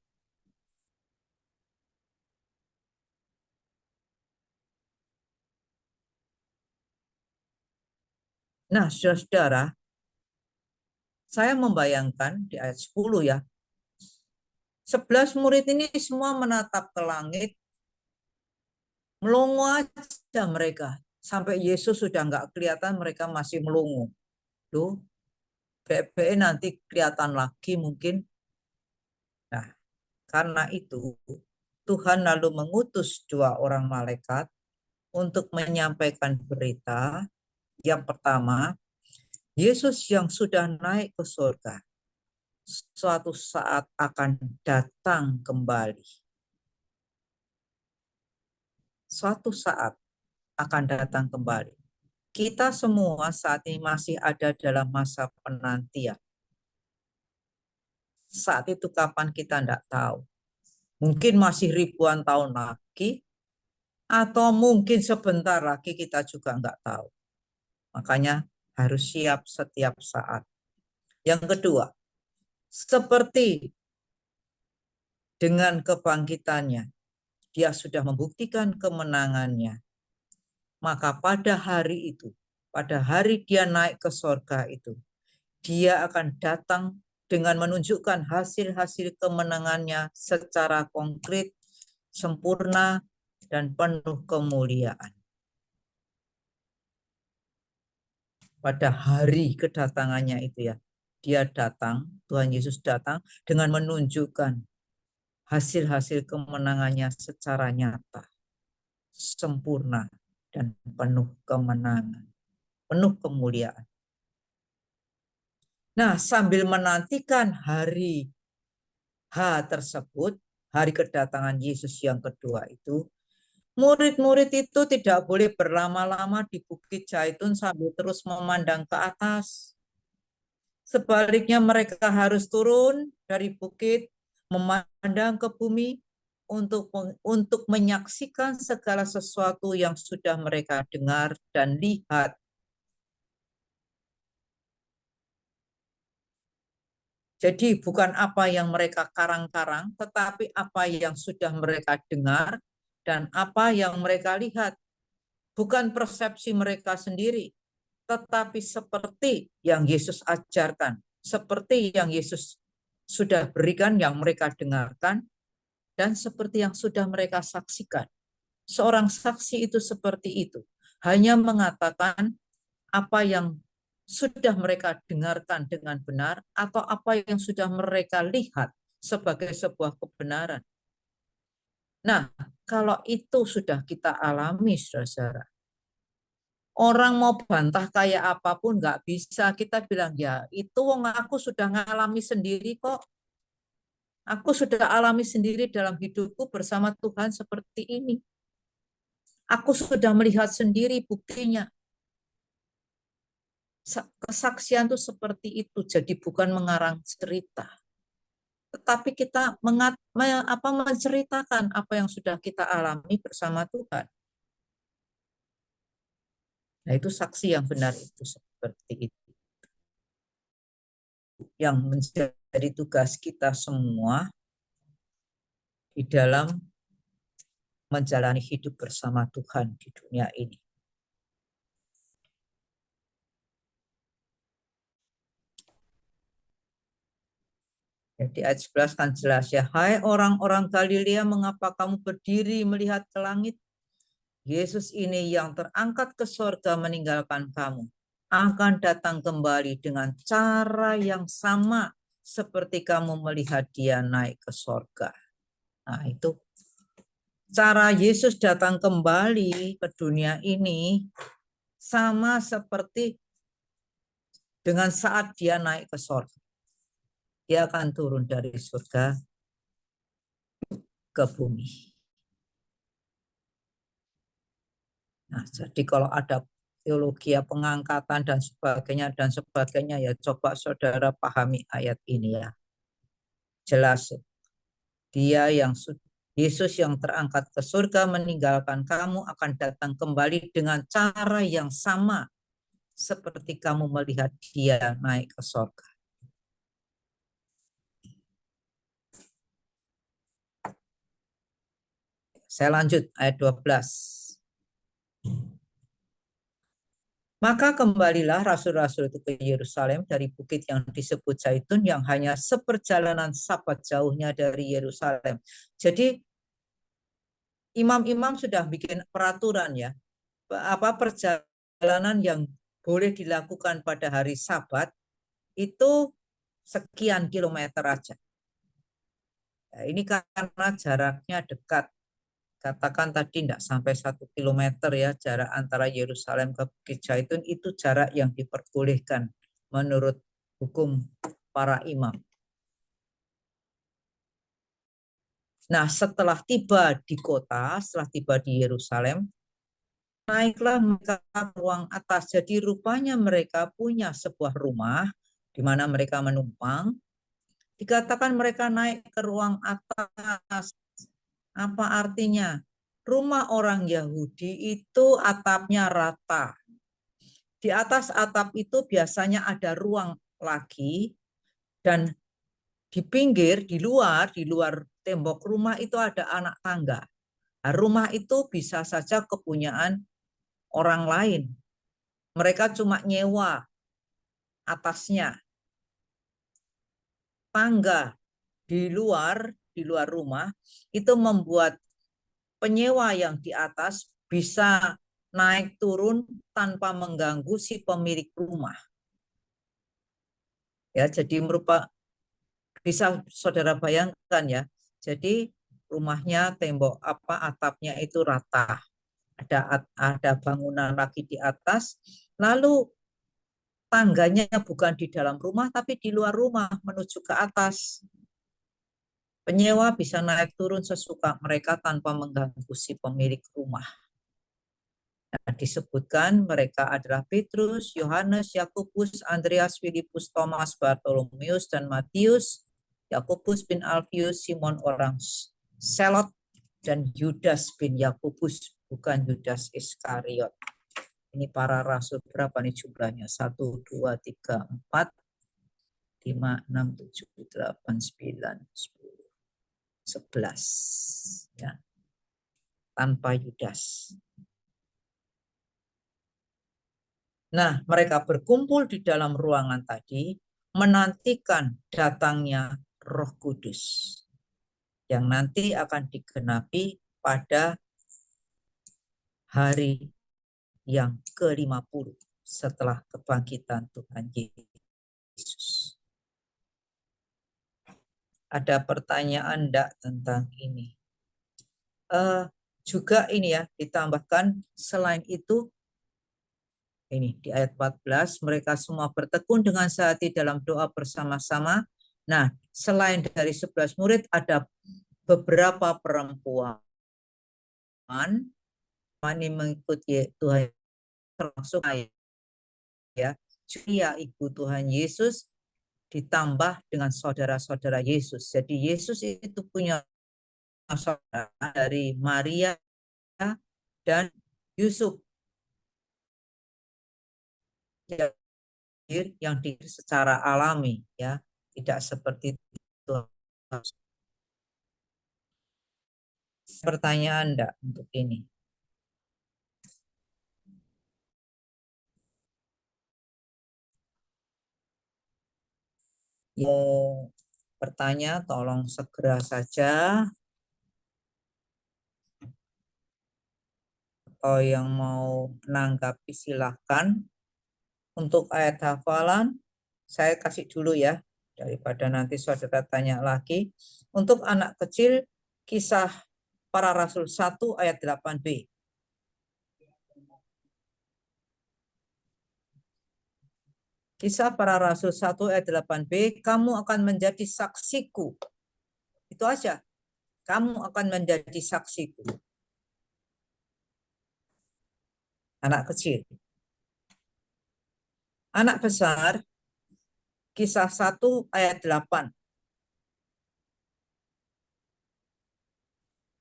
Nah, saudara-saudara, saya membayangkan di ayat 10 ya, 11 murid ini semua menatap ke langit, melongo aja mereka. Sampai Yesus sudah nggak kelihatan, mereka masih melongo. Tuh, BB nanti kelihatan lagi mungkin. Nah, karena itu Tuhan lalu mengutus 2 orang malaikat untuk menyampaikan berita. Yang pertama, Yesus yang sudah naik ke surga suatu saat akan datang kembali. Suatu saat akan datang kembali. Kita semua saat ini masih ada dalam masa penantian. Saat itu kapan kita tidak tahu. Mungkin masih ribuan tahun lagi, atau mungkin sebentar lagi kita juga nggak tahu. Makanya harus siap setiap saat. Yang kedua, seperti dengan kebangkitannya, dia sudah membuktikan kemenangannya. Maka pada hari itu, pada hari dia naik ke surga itu, dia akan datang dengan menunjukkan hasil-hasil kemenangannya secara konkret, sempurna, dan penuh kemuliaan. Pada hari kedatangannya itu ya, dia datang, Tuhan Yesus datang dengan menunjukkan hasil-hasil kemenangannya secara nyata, sempurna, dan penuh kemenangan, penuh kemuliaan. Nah, sambil menantikan hari H tersebut, hari kedatangan Yesus yang kedua itu, murid-murid itu tidak boleh berlama-lama di Bukit Zaitun sambil terus memandang ke atas. Sebaliknya mereka harus turun dari bukit, memandang ke bumi untuk menyaksikan segala sesuatu yang sudah mereka dengar dan lihat. Jadi bukan apa yang mereka karang-karang, tetapi apa yang sudah mereka dengar dan apa yang mereka lihat. Bukan persepsi mereka sendiri, tetapi seperti yang Yesus ajarkan, seperti yang Yesus sudah berikan, yang mereka dengarkan, dan seperti yang sudah mereka saksikan. Seorang saksi itu seperti itu, hanya mengatakan apa yang sudah mereka dengarkan dengan benar atau apa yang sudah mereka lihat sebagai sebuah kebenaran. Nah, kalau itu sudah kita alami, saudara-saudara, orang mau bantah kayak apapun nggak bisa. Kita bilang, ya itu wong aku sudah ngalami sendiri kok. Aku sudah alami sendiri dalam hidupku bersama Tuhan seperti ini. Aku sudah melihat sendiri buktinya. Kesaksian itu seperti itu, jadi bukan mengarang cerita. Tetapi kita menceritakan apa yang sudah kita alami bersama Tuhan. Nah, itu saksi yang benar itu seperti itu. Yang menjadi tugas kita semua di dalam menjalani hidup bersama Tuhan di dunia ini. Jadi ayat 11 kan jelas ya. Hai orang-orang Galilea, mengapa kamu berdiri melihat ke langit? Yesus ini yang terangkat ke surga meninggalkan kamu akan datang kembali dengan cara yang sama seperti kamu melihat dia naik ke surga. Nah, itu cara Yesus datang kembali ke dunia ini sama seperti dengan saat dia naik ke surga. Dia akan turun dari surga ke bumi. Nah, jadi kalau ada teologi pengangkatan dan sebagainya ya coba saudara pahami ayat ini ya. Jelas dia Yesus yang terangkat ke surga meninggalkan kamu akan datang kembali dengan cara yang sama seperti kamu melihat dia naik ke surga. Saya lanjut ayat 12. Maka kembalilah rasul-rasul itu ke Yerusalem dari bukit yang disebut Zaitun yang hanya seperjalanan sabat jauhnya dari Yerusalem. Jadi imam-imam sudah bikin peraturan ya, apa perjalanan yang boleh dilakukan pada hari Sabat itu sekian kilometer aja. Nah, ini karena jaraknya dekat. Katakan tadi tidak sampai 1 kilometer ya jarak antara Yerusalem ke Bukit Zaitun, itu jarak yang diperbolehkan menurut hukum para imam. Nah, setelah tiba di kota, setelah tiba di Yerusalem, naiklah mereka ke ruang atas. Jadi rupanya mereka punya sebuah rumah di mana mereka menumpang. Dikatakan mereka naik ke ruang atas. Apa artinya? Rumah orang Yahudi itu atapnya rata. Di atas atap itu biasanya ada ruang lagi, dan di pinggir, di luar tembok rumah itu ada anak tangga. Nah, rumah itu bisa saja kepunyaan orang lain. Mereka cuma nyewa atasnya. Tangga di luar rumah itu membuat penyewa yang di atas bisa naik turun tanpa mengganggu si pemilik rumah. Ya, jadi bisa saudara bayangkan ya. Jadi rumahnya tembok atapnya itu rata. Ada bangunan lagi di atas. Lalu tangganya bukan di dalam rumah tapi di luar rumah menuju ke atas. Penyewa bisa naik turun sesuka mereka tanpa mengganggu si pemilik rumah. Nah, disebutkan mereka adalah Petrus, Yohanes, Yakobus, Andreas, Filipus, Thomas, Bartolomeus, dan Matius, Yakobus bin Alfius, Simon orang Selot, dan Yudas bin Yakobus, bukan Yudas Iskariot. Ini para rasul berapa nih jumlahnya? 1, 2, 3, 4, 5, 6, 7, 8, 9, 10. 11 ya, tanpa Yudas. Nah, mereka berkumpul di dalam ruangan tadi menantikan datangnya Roh Kudus yang nanti akan digenapi pada hari yang ke-50 setelah kebangkitan Tuhan Yesus. Ada pertanyaan enggak tentang ini? Juga ini ya, ditambahkan selain itu, ini di ayat 14, mereka semua bertekun dengan sehati dalam doa bersama-sama. Nah, selain dari 11 murid, ada beberapa perempuan yang mengikuti Tuhan, termasuk ya, Julia ibu Tuhan Yesus, ditambah dengan saudara-saudara Yesus. Jadi Yesus itu punya saudara dari Maria dan Yusuf yang secara alami ya, tidak seperti itu. Pertanyaan enggak untuk ini? Mau bertanya tolong segera saja. Atau yang mau menanggapi silahkan. Untuk ayat hafalan saya kasih dulu ya, daripada nanti saudara tanya lagi. Untuk anak kecil, Kisah Para Rasul 1 ayat 8b. Kisah Para Rasul 1 ayat 8b, kamu akan menjadi saksiku. Itu aja. Kamu akan menjadi saksiku. Anak kecil. Anak besar, Kisah 1 ayat 8.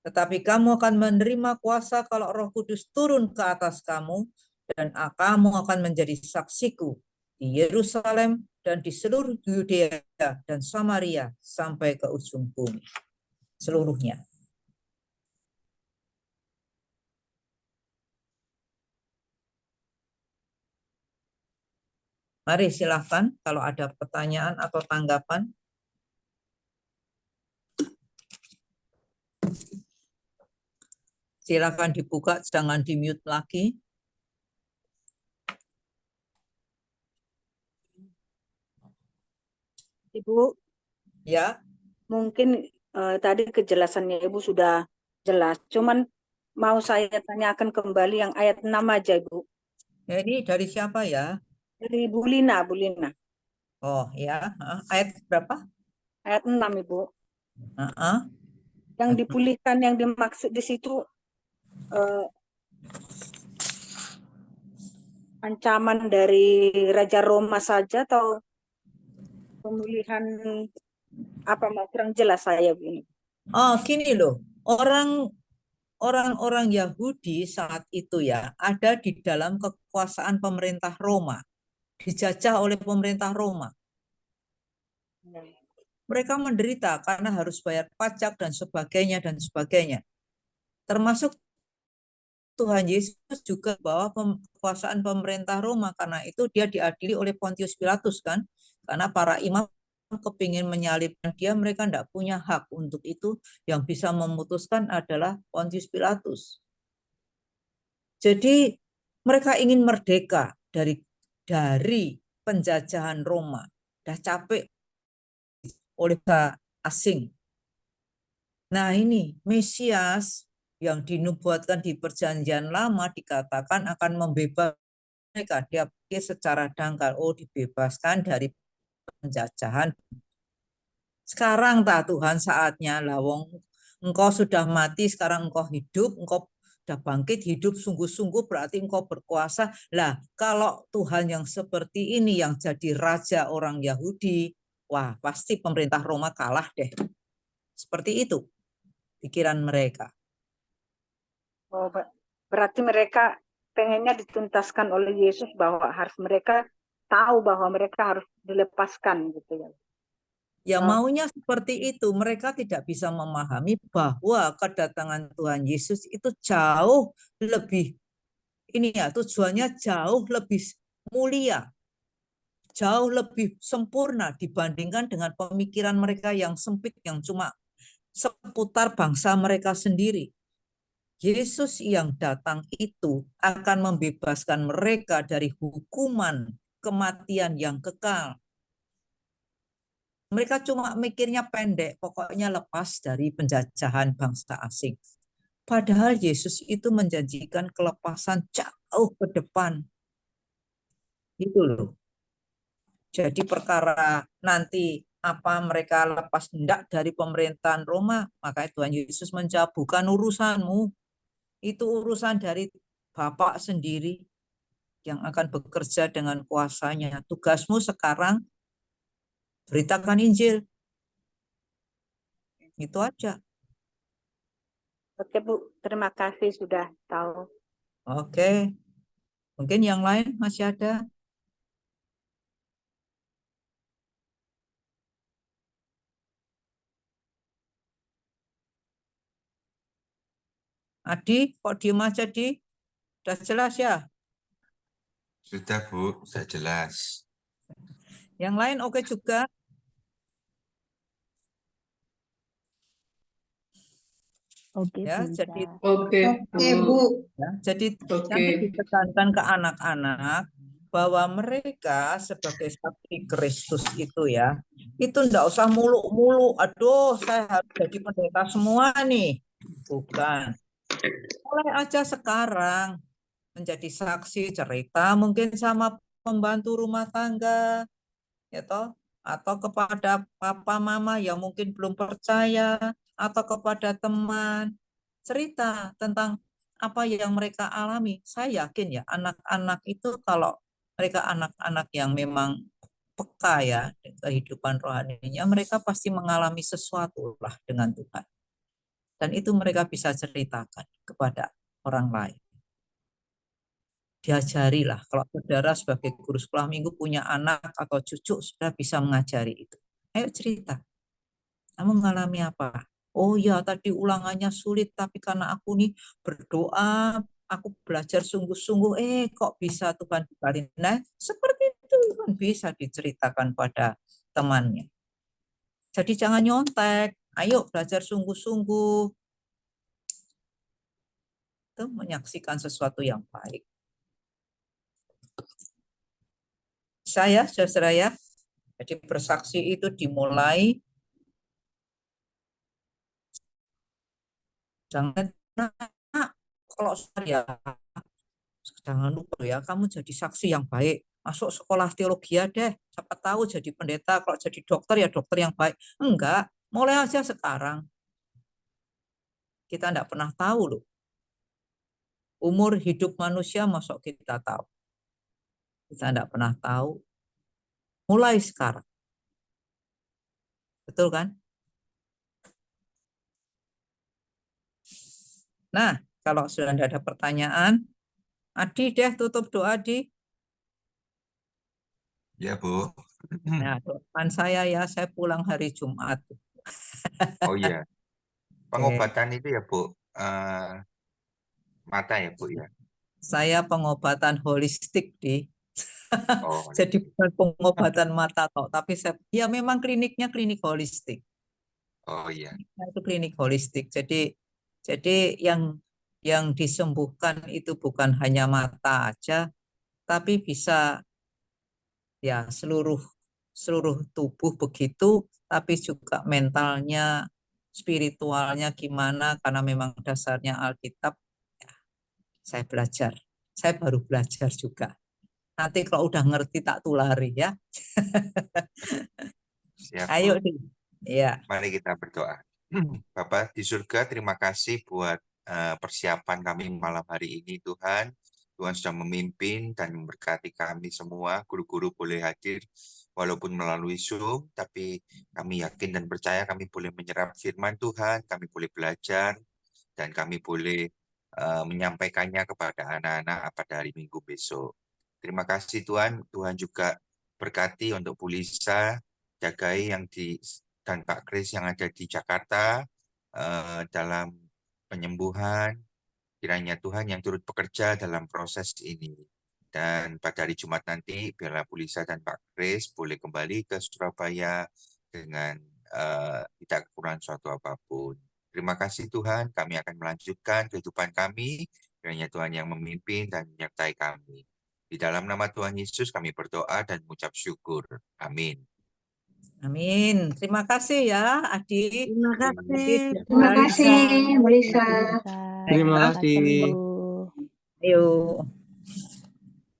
Tetapi kamu akan menerima kuasa kalau Roh Kudus turun ke atas kamu, dan kamu akan menjadi saksiku di Yerusalem dan di seluruh Yudea dan Samaria sampai ke ujung bumi. Seluruhnya. Mari silahkan kalau ada pertanyaan atau tanggapan. Silakan dibuka, jangan di-mute lagi. Ibu, Ya, mungkin tadi kejelasannya Ibu sudah jelas. Cuman mau saya tanyakan kembali yang ayat 6 aja, Ibu. ya ini dari siapa ya? Dari Bu Lina, Bu Lina. Oh ya, ayat berapa? Ayat 6, Ibu. Yang dipulihkan, yang dimaksud di situ ancaman dari Raja Roma saja atau pemulihan apa, mau kurang jelas saya begini. Oh, gini loh. Orang-orang Yahudi saat itu ya ada di dalam kekuasaan pemerintah Roma, dijajah oleh pemerintah Roma. Mereka menderita karena harus bayar pajak dan sebagainya dan sebagainya. Termasuk Tuhan Yesus juga bahwa kekuasaan pemerintah Roma, karena itu dia diadili oleh Pontius Pilatus kan, karena para imam kepingin menyalibkan dia, mereka tidak punya hak untuk itu, yang bisa memutuskan adalah Pontius Pilatus. Jadi mereka ingin merdeka dari penjajahan Roma, udah capek oleh asing. Nah ini Mesias yang dinubuatkan di perjanjian lama dikatakan akan membebaskan mereka. Dia secara dangkal, oh dibebaskan dari penjajahan. Sekarang tak Tuhan saatnya lah, wong engkau sudah mati, sekarang engkau hidup, engkau sudah bangkit, hidup sungguh-sungguh, berarti engkau berkuasa. Lah kalau Tuhan yang seperti ini yang jadi raja orang Yahudi, wah pasti pemerintah Roma kalah deh. Seperti itu pikiran mereka. Oh, berarti mereka pengennya dituntaskan oleh Yesus, bahwa harus mereka tahu bahwa mereka harus dilepaskan gitu ya. Ya maunya seperti itu. Mereka tidak bisa memahami bahwa kedatangan Tuhan Yesus itu jauh lebih, ini ya, tujuannya jauh lebih mulia, jauh lebih sempurna dibandingkan dengan pemikiran mereka yang sempit, yang cuma seputar bangsa mereka sendiri. Yesus yang datang itu akan membebaskan mereka dari hukuman kematian yang kekal. Mereka cuma mikirnya pendek, pokoknya lepas dari penjajahan bangsa asing. Padahal Yesus itu menjanjikan kelepasan jauh ke depan. Itu loh. Jadi perkara nanti apa mereka lepas hendak dari pemerintahan Roma, maka Tuhan Yesus menjawab, bukan urusanmu. Itu urusan dari Bapak sendiri yang akan bekerja dengan kuasanya. Tugasmu sekarang beritakan Injil. Itu aja. Oke Bu, terima kasih sudah tahu. Oke. Mungkin yang lain masih ada? Adi, kok diem aja, Di? Udah jelas ya? Sudah Bu, sudah jelas. Yang lain oke juga? Oke, Ya, bisa. jadi Oke, Bu. ya, jadi Oke. nanti ditekankan ke anak-anak bahwa mereka sebagai saksi Kristus itu ya, itu enggak usah muluk-muluk, aduh saya harus jadi pendeta semua nih. Bukan. Mulai aja sekarang menjadi saksi, cerita mungkin sama pembantu rumah tangga, ya toh, atau kepada papa mama yang mungkin belum percaya, atau kepada teman, cerita tentang apa yang mereka alami. Saya yakin ya anak-anak itu, kalau mereka anak-anak yang memang peka ya kehidupan rohaninya, mereka pasti mengalami sesuatu lah dengan Tuhan. Dan itu mereka bisa ceritakan kepada orang lain. Diajarilah, kalau saudara sebagai guru sekolah minggu punya anak atau cucu, sudah bisa mengajari itu. Ayo cerita, kamu mengalami apa? Oh ya, tadi ulangannya sulit, tapi karena aku nih berdoa, aku belajar sungguh-sungguh, kok bisa Tuhan kembali. Nah, seperti itu kan bisa diceritakan pada temannya. Jadi jangan nyontek, ayo belajar sungguh-sungguh. Itu menyaksikan sesuatu yang baik. Saya, saudara ya, jadi bersaksi itu dimulai, jangan kalau saya, jangan lupa ya, kamu jadi saksi yang baik, masuk sekolah teologi deh, siapa tahu jadi pendeta, kalau jadi dokter ya dokter yang baik. Enggak, mulai aja sekarang. Kita enggak pernah tahu loh. Umur hidup manusia masuk kita tahu. Kita enggak pernah tahu. Mulai sekarang. Betul kan? Nah, kalau sudah tidak ada pertanyaan, Adi deh tutup doa, Adi. Ya, Bu. Nah, doakan saya ya, saya pulang hari Jumat. Oh iya, pengobatan itu ya, Bu, mata ya, Bu ya. Saya pengobatan holistik, Di. Oh, Jadi bukan pengobatan mata toh, tapi saya ya memang kliniknya klinik holistik. oh iya. Itu klinik holistik. Jadi yang disembuhkan itu bukan hanya mata aja, tapi bisa ya seluruh tubuh begitu, tapi juga mentalnya, spiritualnya gimana, karena memang dasarnya Alkitab. Ya, saya baru belajar juga. Nanti kalau udah ngerti tak tulari ya. Siap, Ayo, Bu. Di. Ya. Mari kita berdoa. Bapak di surga, terima kasih buat persiapan kami malam hari ini, Tuhan. Tuhan sudah memimpin dan memberkati kami semua. Guru-guru boleh hadir walaupun melalui Zoom, tapi kami yakin dan percaya kami boleh menyerap firman Tuhan, kami boleh belajar, dan kami boleh menyampaikannya kepada anak-anak pada hari Minggu besok. Terima kasih Tuhan. Tuhan juga berkati untuk Bu Lisa, jagai dan Pak Kris yang ada di Jakarta dalam penyembuhan. Kiranya Tuhan yang turut bekerja dalam proses ini. Dan pada hari Jumat nanti, biarlah Bu Lisa dan Pak Kris boleh kembali ke Surabaya dengan tidak kekurangan suatu apapun. Terima kasih Tuhan, kami akan melanjutkan kehidupan kami. Kiranya Tuhan yang memimpin dan menyertai kami. Di dalam nama Tuhan Yesus kami berdoa dan mengucap syukur. Amin. Amin. Terima kasih ya, Adi. Terima kasih. Terima kasih, Bu Lisa. Bisa. Terima kasih. Bu. Ayo.